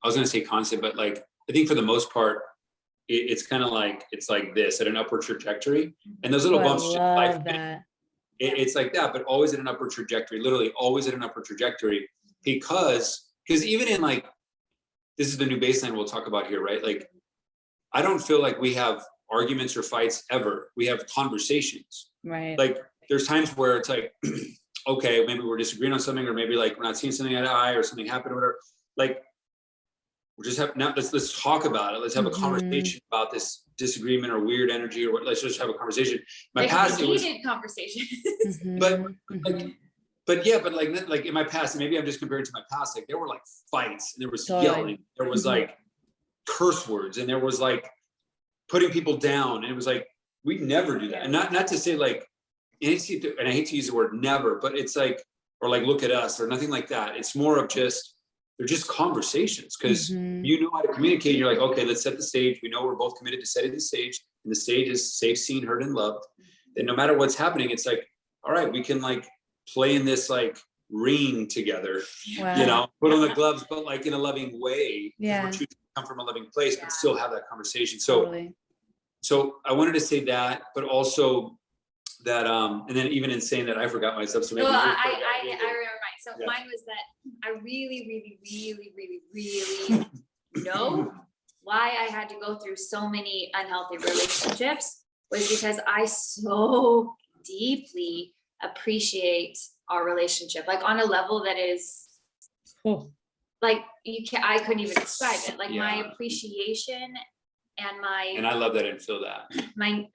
was going to say constant, but like, I think for the most part, it's kind of like, it's like this, at an upward trajectory. And those little bumps, love that. It's like that, but always at an upward trajectory, literally always at an upward trajectory, because even in like, this is the new baseline we'll talk about here, right? Like, I don't feel like we have arguments or fights ever. We have conversations. Right. Like, there's times where it's like, okay, maybe we're disagreeing on something, or maybe like we're not seeing something eye to eye, or something happened or whatever. Like, we're just now let's talk about it. Let's have a conversation about this disagreement or weird energy, or what. Let's just have a conversation. My past, it was heated conversation. but like in my past, and maybe I'm just comparing to my past, like there were like fights, and there was yelling, there was like curse words, and there was like putting people down, and it was like, we never do that. And not to say like, and I hate to use the word never, but it's like, or like, look at us, or nothing like that. It's more of just, they're just conversations, because you know how to communicate. You're like, okay, let's set the stage. We know we're both committed to setting the stage, and the stage is safe, seen, heard, and loved. And no matter what's happening, it's like, all right, we can like play in this like ring together, you know, put on the gloves, but like in a loving way. We're choosing to come from a loving place, but still have that conversation. So I wanted to say that, but also that, and then even in saying that, I forgot myself. So maybe I remember mine. So mine was that I really know why I had to go through so many unhealthy relationships, was because I so deeply appreciate our relationship, like on a level that is like I couldn't even describe it. Like my appreciation and I love that I didn't feel that. My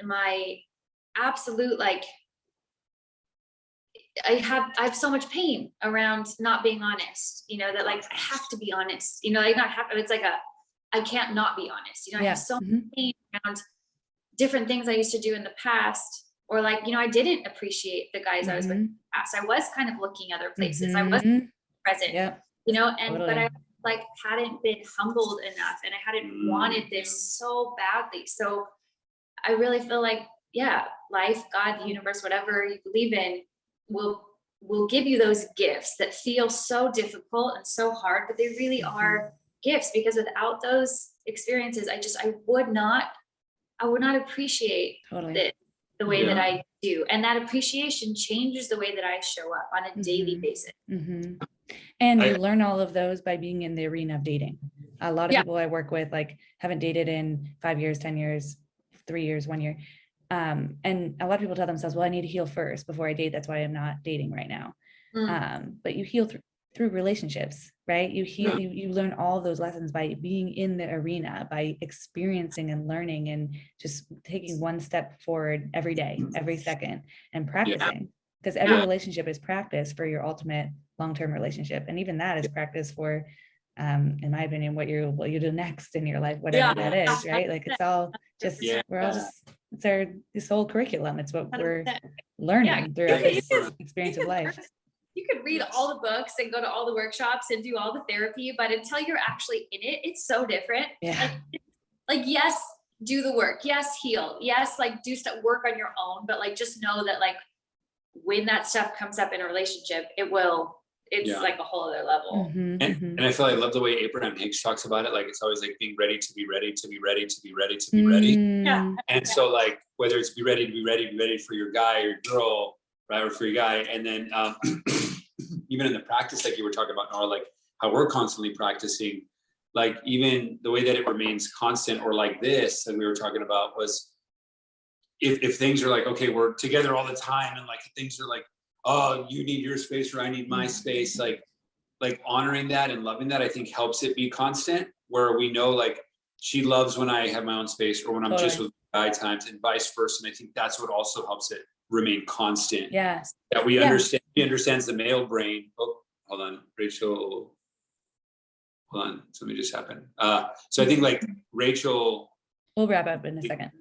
absolute, like, I have so much pain around not being honest, you know, that like I have to be honest, you know, like not have, it's like I can't not be honest. You know, I Yeah. have so many things around different things I used to do in the past, or like, you know, I didn't appreciate the guys I was with in the past. I was kind of looking other places. I wasn't present, you know, and, but I like hadn't been humbled enough, and I hadn't wanted this so badly. So I really feel like, yeah, life, God, the universe, whatever you believe in, will give you those gifts that feel so difficult and so hard, but they really are gifts, because without those experiences, I would not appreciate the way that I do. And that appreciation changes the way that I show up on a daily basis. And you learn all of those by being in the arena of dating. A lot of people I work with, like, haven't dated in 5 years, 10 years, 3 years, 1 year. And a lot of people tell themselves, well, I need to heal first before I date. That's why I'm not dating right now. But you heal through relationships, right? You heal, you learn all those lessons by being in the arena, by experiencing and learning, and just taking one step forward every day, every second, and practicing. Because every relationship is practice for your ultimate long-term relationship. And even that is practice for, in my opinion, what you do next in your life, whatever that is, right? Like, it's all just, we're all just, it's this whole curriculum. It's what we're learning throughout this experience of life. You could read all the books and go to all the workshops and do all the therapy, but until you're actually in it, it's so different. Like, yes, do the work. Yes, heal. Yes, like, do stuff, work on your own, but like, just know that, like, when that stuff comes up in a relationship, it's like a whole other level. And I feel, I love the way Abraham Hicks talks about it. Like, it's always like being ready to be ready, to be ready, to be ready, to be ready. And so, like, whether it's be ready to be ready for your guy or your girl, right, or for your guy. And then even in the practice, like you were talking about, Nora, like how we're constantly practicing, like even the way that it remains constant, or like this that we were talking about, was if things are like, okay, we're together all the time, and like things are like, oh, you need your space or I need my space, like honoring that and loving that, I think helps it be constant, where we know, like, she loves when I have my own space, or when I'm just with guy times, and vice versa. And I think that's what also helps it remain constant. Yes. That we understand, he understands the male brain. Oh, hold on, Rachel. Hold on, something just happened. So I think, like, Rachel. We'll wrap up in a second.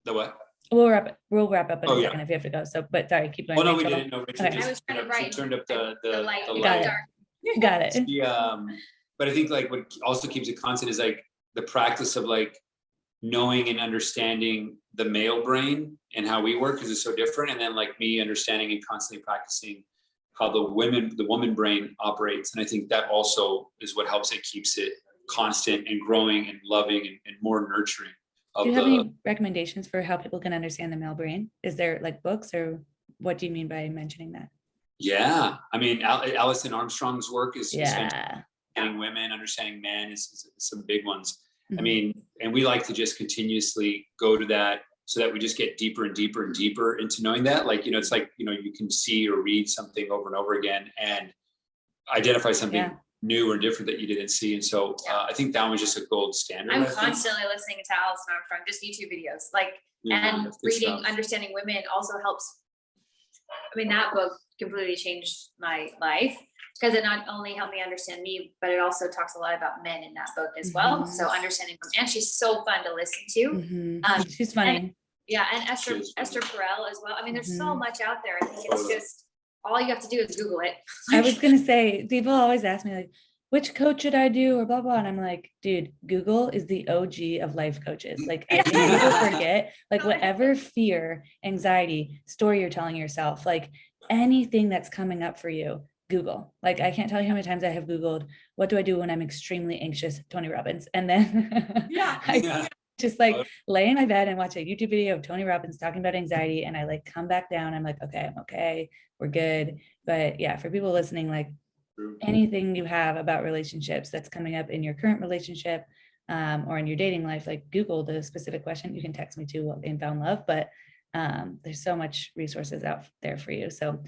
The what? We'll wrap up in a second if you have to go. So, but sorry, keep going. Oh, no, Rachel. we didn't know. Rachel just turned up the light. Got it. But I think, like, what also keeps it constant is like the practice of, like, knowing and understanding the male brain and how we work, because it's so different. And then, like, me understanding and constantly practicing how the woman brain operates. And I think that also is what helps it, keeps it constant and growing and loving and more nurturing. Do you have any recommendations for how people can understand the male brain? Is there, like, books, or what do you mean by mentioning that? Yeah, I mean, Alison Armstrong's work is understanding women, understanding men is some big ones. I mean, and we like to just continuously go to that, so that we just get deeper and deeper and deeper into knowing that. Like, you know, it's like, you know, you can see or read something over and over again and identify something new or different that you didn't see. And so I think that was just a gold standard. I'm constantly listening to Alison Armstrong, just YouTube videos, like, and reading, Understanding Women also helps. I mean, that book completely changed my life, because it not only helped me understand me, but it also talks a lot about men in that book as well. So understanding them, and she's so fun to listen to. She's funny. And Esther Perel as well. I mean, there's so much out there. I think it's just, all you have to do is Google it. I was gonna say, people always ask me, like, which coach should I do, or blah blah, and I'm like, dude, Google is the OG of life coaches. Like, I think people forget, like, whatever fear, anxiety, story you're telling yourself, like, anything that's coming up for you, Google. Like, I can't tell you how many times I have Googled, what do I do when I'm extremely anxious, Tony Robbins, and then I just, like, lay in my bed and watch a YouTube video of Tony Robbins talking about anxiety, and I, like, come back down. I'm like, okay, I'm okay, we're good. But yeah, for people listening, like, anything you have about relationships that's coming up in your current relationship, or in your dating life, like, Google the specific question. You can text me too, Inbound Love, but there's so much resources out there for you. So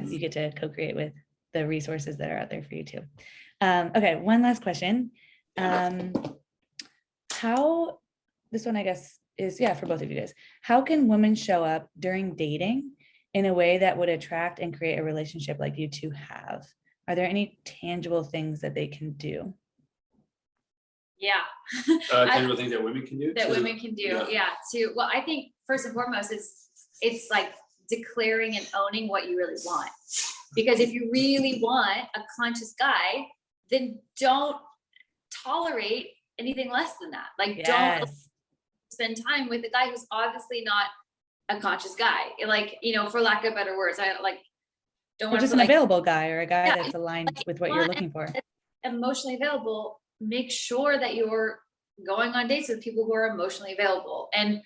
you get to co-create with the resources that are out there for you too. Okay, one last question. How, this one I guess is, for both of you guys, how can women show up during dating in a way that would attract and create a relationship like you two have? Are there any tangible things that they can do? Yeah. Tangible things that women can do. That women can do. Yeah. Well, I think first and foremost it's like declaring and owning what you really want. Because if you really want a conscious guy, then don't tolerate anything less than that. Like, don't spend time with a guy who's obviously not a conscious guy. Like, for lack of better words, I like don't want to just an available guy or a guy that's aligned with what you're looking for. Emotionally available. Make sure that you're going on dates with people who are emotionally available, and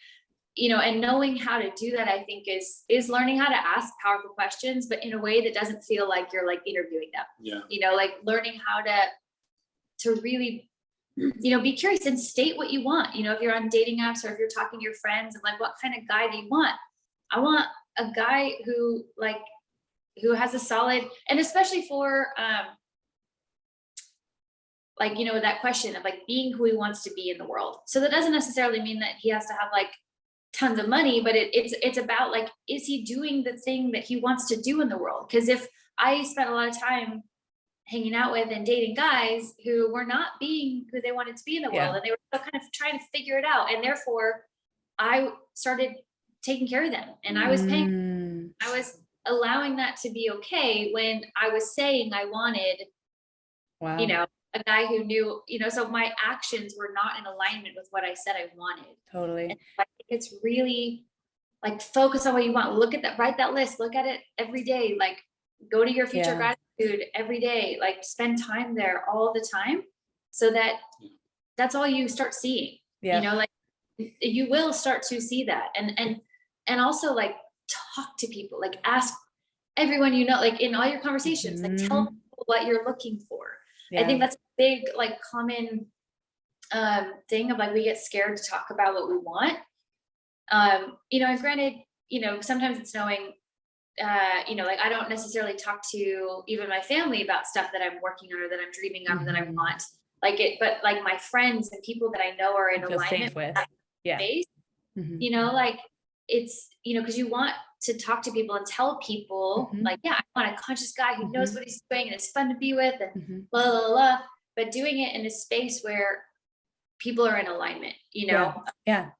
and knowing how to do that, I think is learning how to ask powerful questions, but in a way that doesn't feel like you're like interviewing them. Yeah. Like learning how to really, be curious and state what you want. If you're on dating apps or if you're talking to your friends and like, what kind of guy do you want? I want a guy who has a solid, and especially for, that question of like being who he wants to be in the world. So that doesn't necessarily mean that he has to have like tons of money, but it's about like, is he doing the thing that he wants to do in the world? Because if I spent a lot of time hanging out with and dating guys who were not being who they wanted to be in the world, and they were still kind of trying to figure it out, and therefore I started taking care of them, and I was paying, I was allowing that to be okay when I was saying I wanted, a guy who knew, so my actions were not in alignment with what I said I wanted. Totally. And I think it's really like focus on what you want. Look at that, write that list, look at it every day, like go to your future gratitude every day, like spend time there all the time, so that that's all you start seeing. Like you will start to see that. And also like talk to people, like ask everyone, like in all your conversations, like tell people what you're looking for. I think that's a big, like common thing of like, we get scared to talk about what we want. And granted, sometimes it's knowing, like I don't necessarily talk to even my family about stuff that I'm working on or that I'm dreaming of, that I want, like it, but like my friends and people that I know are in alignment with that space, like it's, because you want to talk to people and tell people like, I want a conscious guy who knows what he's doing and it's fun to be with and blah, blah, blah, but doing it in a space where people are in alignment,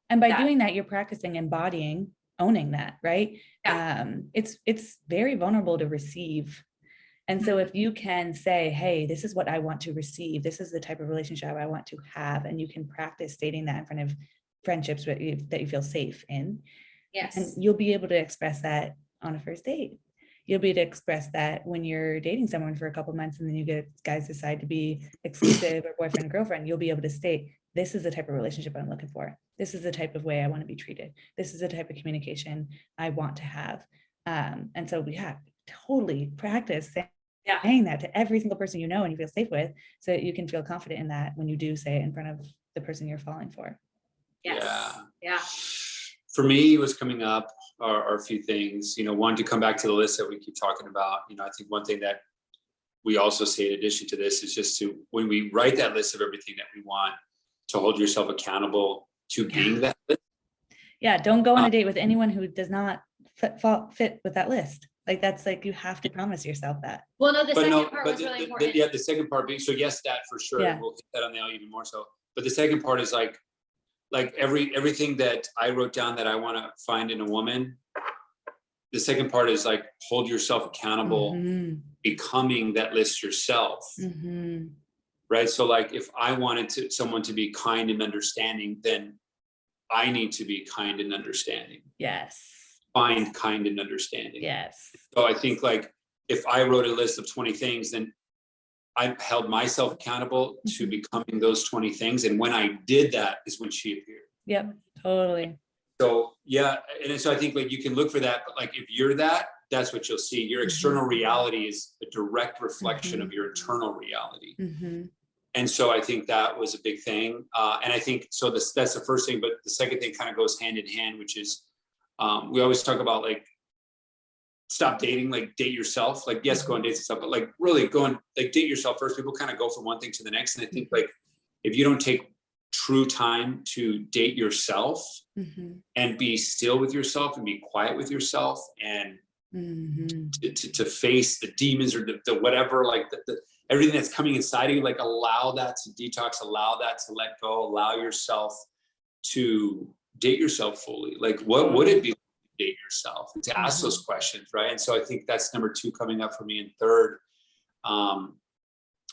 And by doing that, you're practicing embodying, owning that, right? It's very vulnerable to receive. And so if you can say, hey, this is what I want to receive, this is the type of relationship I want to have, and you can practice stating that in front of friendships that you feel safe in. And you'll be able to express that on a first date. You'll be able to express that when you're dating someone for a couple of months and then you guys decide to be exclusive or boyfriend and girlfriend. You'll be able to state, this is the type of relationship I'm looking for. This is the type of way I want to be treated. This is the type of communication I want to have. And so totally practice saying that to every single person you know and you feel safe with, so that you can feel confident in that when you do say it in front of the person you're falling for. For me, what's coming up are a few things, one, to come back to the list that we keep talking about. I think one thing that we also say in addition to this is just to, when we write that list of everything that we want, to hold yourself accountable to being that list. Don't go on a date with anyone who does not fit with that list. Like that's like, you have to promise yourself that. Well, no, the second part was really important. The second part being, so yes, that for sure. We'll hit that on the even more so. But the second part is like everything that I wrote down that I want to find in a woman. The second part is like, hold yourself accountable, becoming that list yourself. Right. So like, if I wanted someone to be kind and understanding, then I need to be kind and understanding. Find kind and understanding. So I think like, if I wrote a list of 20 things, then I held myself accountable to becoming those 20 things. And when I did that is when she appeared. Totally. So, and so I think like you can look for that, but like, if you're that's what you'll see. Your external reality is a direct reflection of your internal reality. And so I think that was a big thing. And I think, so that's the first thing, but the second thing kind of goes hand in hand, which is, we always talk about like, stop dating, like date yourself, like yes, go on dates and stuff, but like really go and like date yourself first. People kind of go from one thing to the next. And I think like, if you don't take true time to date yourself and be still with yourself and be quiet with yourself and to face the demons or the whatever, like the everything that's coming inside of you, like allow that to detox, allow that to let go, allow yourself to date yourself fully. Like what would it be like to date yourself, and to ask those questions, right? And so I think that's number 2 coming up for me. And third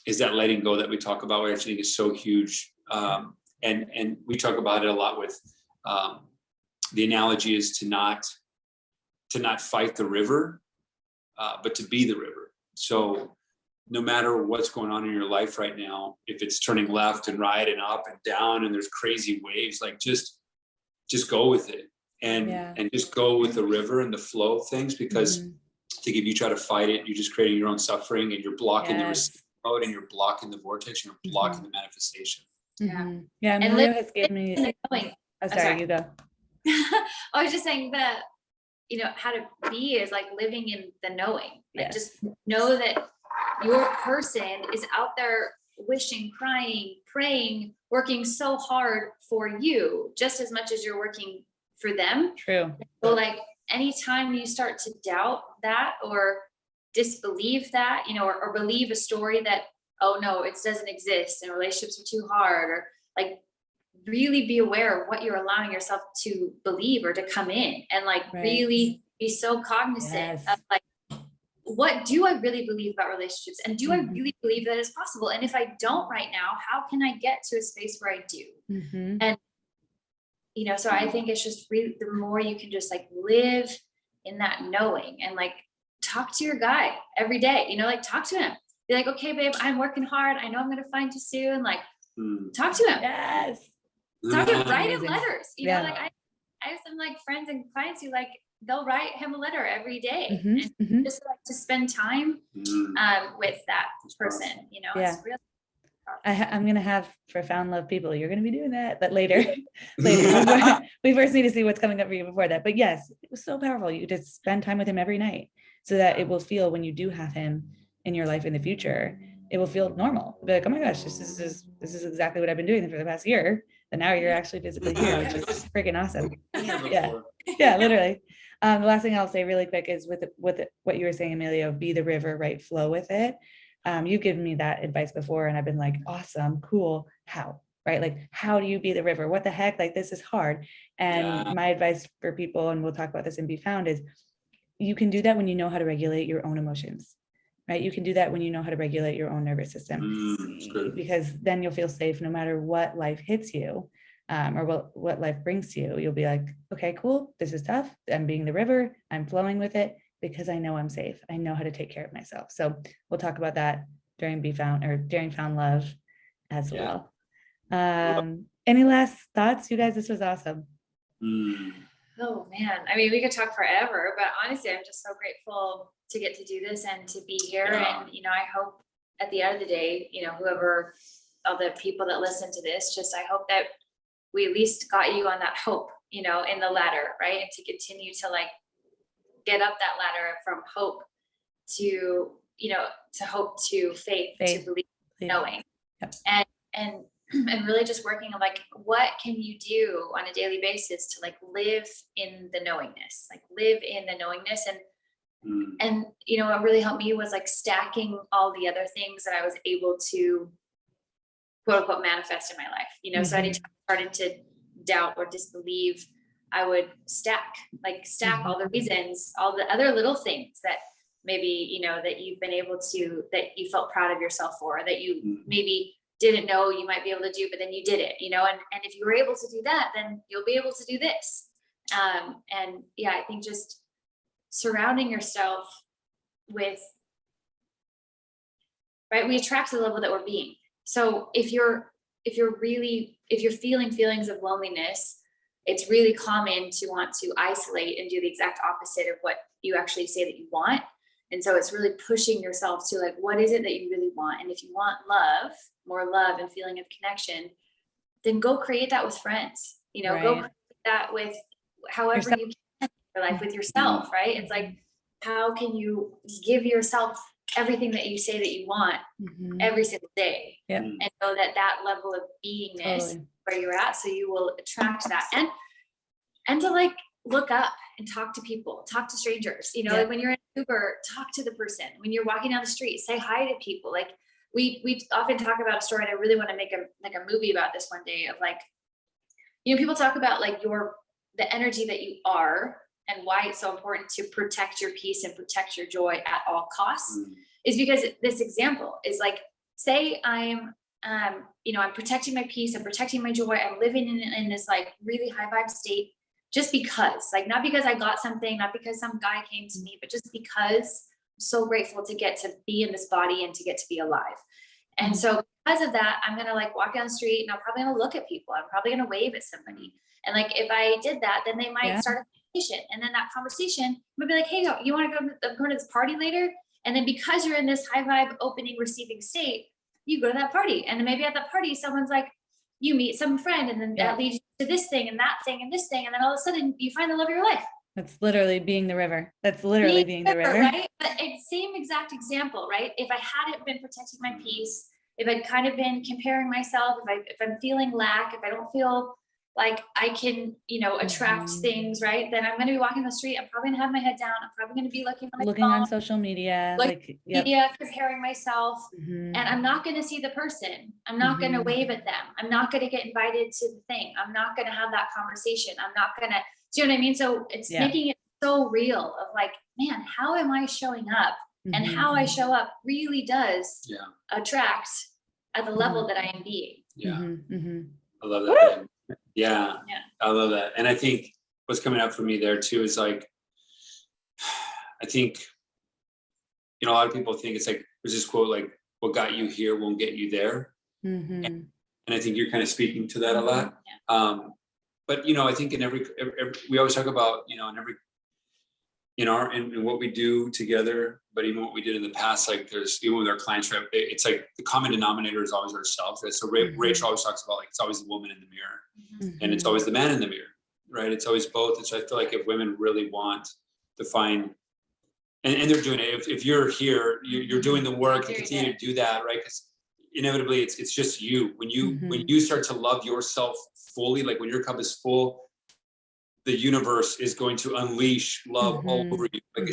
is that letting go that we talk about, which I think is so huge. And we talk about it a lot with the analogy is to not fight the river, but to be the river. So no matter what's going on in your life right now, if it's turning left and right and up and down and there's crazy waves, like just go with it and just go with the river and the flow of things, because I think if you try to fight it, you're just creating your own suffering, and you're blocking the receive mode, and you're blocking the vortex, and you're blocking the manifestation. Yeah. Emilio has given me. Oh, sorry, you go. I was just saying that, how to be is like living in the knowing. Like just know that your person is out there wishing, crying, praying, working so hard for you just as much as you're working for them. True. So like anytime you start to doubt that or disbelieve that, or believe a story that, oh no, it doesn't exist and relationships are too hard, or like really be aware of what you're allowing yourself to believe or to come in, and like really be so cognizant of like, what do I really believe about relationships? And do I really believe that it's possible? And if I don't right now, how can I get to a space where I do? And, so I think it's just really, the more you can just like live in that knowing, and like talk to your guy every day, like talk to him, be like, okay, babe, I'm working hard. I know I'm going to find you soon. Like talk to him. Talk to him, write him letters. Like I have some like friends and clients who like, they'll write him a letter every day, and just like to spend time with that person, it's really I'm going to have profound love people. You're going to be doing that, but later. We first need to see what's coming up for you before that. But yes, it was so powerful. You just spend time with him every night, so that it will feel, when you do have him in your life in the future, it will feel normal. Be like, oh my gosh, this is exactly what I've been doing for the past year. But now you're actually physically here, which is freaking awesome. Yeah, literally. The last thing I'll say really quick is with what you were saying, Emilio, be the river, right? Flow with it. You've given me that advice before, and I've been like, awesome, cool. How, right? Like, how do you be the river? What the heck? Like, this is hard. And my advice for people, and we'll talk about this in Be Found, is you can do that when you know how to regulate your own emotions, right? You can do that when you know how to regulate your own nervous system, because then you'll feel safe no matter what life hits you. Or what life brings to you. You'll be like, okay, cool. This is tough. I'm being the river. I'm flowing with it because I know I'm safe. I know how to take care of myself. So we'll talk about that during Be Found, or during Found Love as well. Any last thoughts, you guys? This was awesome. Oh man. I mean, we could talk forever, but honestly, I'm just so grateful to get to do this and to be here. And, I hope at the end of the day, whoever, all the people that listen to this, just, I hope that we at least got you on that hope, in the ladder, right? And to continue to like get up that ladder from hope to, to hope, to faith, to believe, knowing, and really just working on like, what can you do on a daily basis to like live in the knowingness, and what really helped me was like stacking all the other things that I was able to quote unquote manifest in my life, so anytime I started to doubt or disbelieve, I would stack all the reasons, all the other little things that maybe, that you've been able to, that you felt proud of yourself for, that you maybe didn't know you might be able to do, but then you did it, and if you were able to do that, then you'll be able to do this. And I think just surrounding yourself with, right, we attract to the level that we're being. So if you're feeling feelings of loneliness, it's really common to want to isolate and do the exact opposite of what you actually say that you want. And so it's really pushing yourself to like, what is it that you really want? And if you want love, more love and feeling of connection, then go create that with friends, go create that with however yourself. You can in your life, with yourself, right? It's like, how can you give yourself everything that you say that you want every single day, and know that level of beingness where you're at, so you will attract that, and to like look up and talk to people, talk to strangers, you know, Yeah. like when you're in Uber, talk to the person. When you're walking down the street, say hi to people. Like we often talk about a story, and I really want to make a movie about this one day of like, you know, people talk about like the energy that you are and why it's so important to protect your peace and protect your joy at all costs is because this example is like, say I'm, you know, I'm protecting my peace, I'm protecting my joy. I'm living in this like really high vibe state just because, like, not because I got something, not because some guy came to me, but just because I'm so grateful to get to be in this body and to get to be alive. And so because of that, I'm going to like walk down the street and I'm probably going to look at people. I'm probably going to wave at somebody. And like, if I did that, then they might start a conversation. And then that conversation would be like, hey, you want to go to this party later? And then because you're in this high vibe, opening, receiving state, you go to that party. And then maybe at that party, someone's like, you meet some friend, and then that leads you to this thing and that thing and this thing. And then all of a sudden you find the love of your life. That's literally being the river. That's literally being the river. Right? But it's same exact example, right? If I hadn't been protecting my peace, if I'd kind of been comparing myself, if I'm feeling lack, if I don't feel like I can, you know, attract things, right? Then I'm going to be walking the street. I'm probably going to have my head down. I'm probably going to be looking on social media, media, comparing myself, and I'm not going to see the person. I'm not going to wave at them. I'm not going to get invited to the thing. I'm not going to have that conversation. I'm not going to, do you know what I mean? So it's making it so real of like, man, how am I showing up? And how I show up really does attract at the level that I am being. I love that. Yeah, I love that. And I think what's coming up for me there too is like, I think, you know, a lot of people think it's like, there's this quote, like, what got you here won't get you there. And I think you're kind of speaking to that a lot. But, you know, I think in every we always talk about, you know, in what we do together, but even what we did in the past, like there's, even with our clients, right, it's like the common denominator is always ourselves. Right? So Rachel always talks about like, it's always the woman in the mirror and it's always the man in the mirror, right? It's always both. And so I feel like if women really want to find, and they're doing it, if you're here, you're doing the work and continue to do that, right? Because inevitably it's just you. When you start to love yourself fully, like when your cup is full, the universe is going to unleash love all over you. Like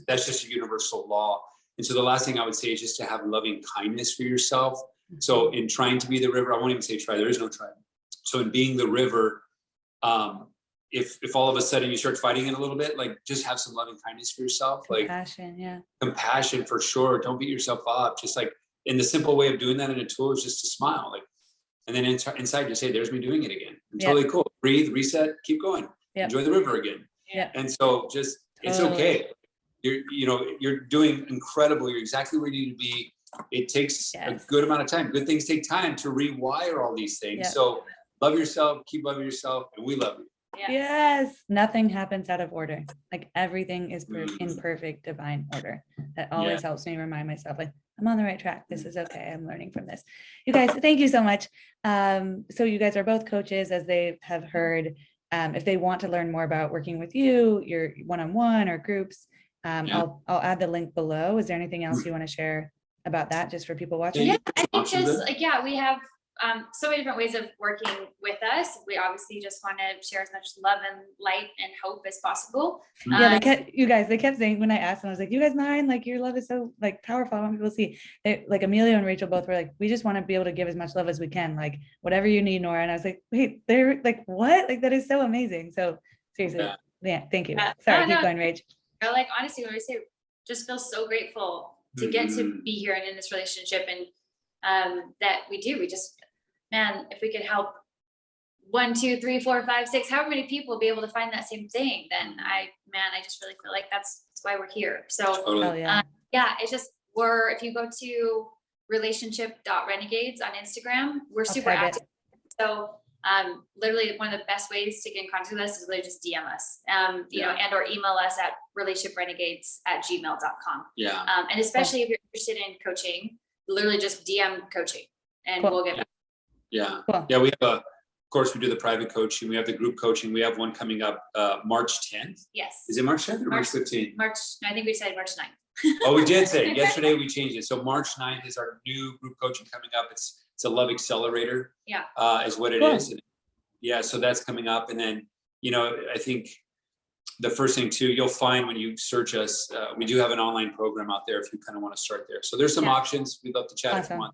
that's just a universal law. And so the last thing I would say is just to have loving kindness for yourself. So in trying to be the river, I won't even say try, there is no try. So in being the river, if all of a sudden you start fighting it a little bit, like just have some loving kindness for yourself. Compassion for sure. Don't beat yourself up. Just like in the simple way of doing that in a tool is just to smile. Like, and then inside you say, there's me doing it again. Totally cool. Breathe, reset, keep going. Enjoy the river again. And so just, it's okay. You're doing incredible. You're exactly where you need to be. It takes a good amount of time. Good things take time to rewire all these things. So love yourself, keep loving yourself, and we love you. Yes. Nothing happens out of order. Like everything is in perfect divine order. That always helps me remind myself, like, I'm on the right track. This is okay. I'm learning from this. You guys, thank you so much. So you guys are both coaches, as they have heard. If they want to learn more about working with you, your one-on-one or groups, I'll add the link below. Is there anything else you want to share about that, just for people watching? Yeah, I think just like, we have so many different ways of working with us. We obviously just want to share as much love and light and hope as possible. They kept saying, when I asked them, I was like, you guys mind? Like, your love is so like powerful. I want people to see. Like Emilio and Rachel both were like, we just want to be able to give as much love as we can. Like, whatever you need, Nora. And I was like, wait, they're like, what? Like, that is so amazing. So seriously, thank you. Sorry, keep going, Rach. Like, honestly, when we say, just feel so grateful to get to be here and in this relationship, and that we just, man, if we could help 1, 2, 3, 4, 5, 6, however many people be able to find that same thing, then I just really feel like that's why we're here. So it's just, if you go to relationship.renegades on Instagram, we're super active. So literally one of the best ways to get in contact with us is really just DM us, and or email us at relationshiprenegades@gmail.com. And especially if you're interested in coaching, literally just DM coaching and we'll get back. We have of course we do the private coaching. We have the group coaching. We have one coming up March 10th. Yes. Is it March 10th or March 15th? I think we said March 9th. Oh, we did say yesterday we changed it. So March 9th is our new group coaching coming up. It's a love accelerator. Is what it is. And so that's coming up. And then, I think the first thing too, you'll find when you search us, we do have an online program out there if you kind of want to start there. So there's some options. We'd love to chat if you want.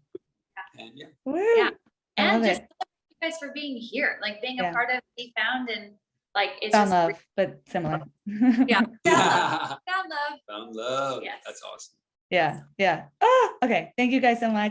And Woo. Yeah. I And love just it. thank you guys for being here, like being a Yeah. part of Be Found, and like it's Found just love, but similar. yeah. yeah. Found love. Found love. Yes. That's awesome. Yeah. Yeah. Oh, okay. Thank you guys so much.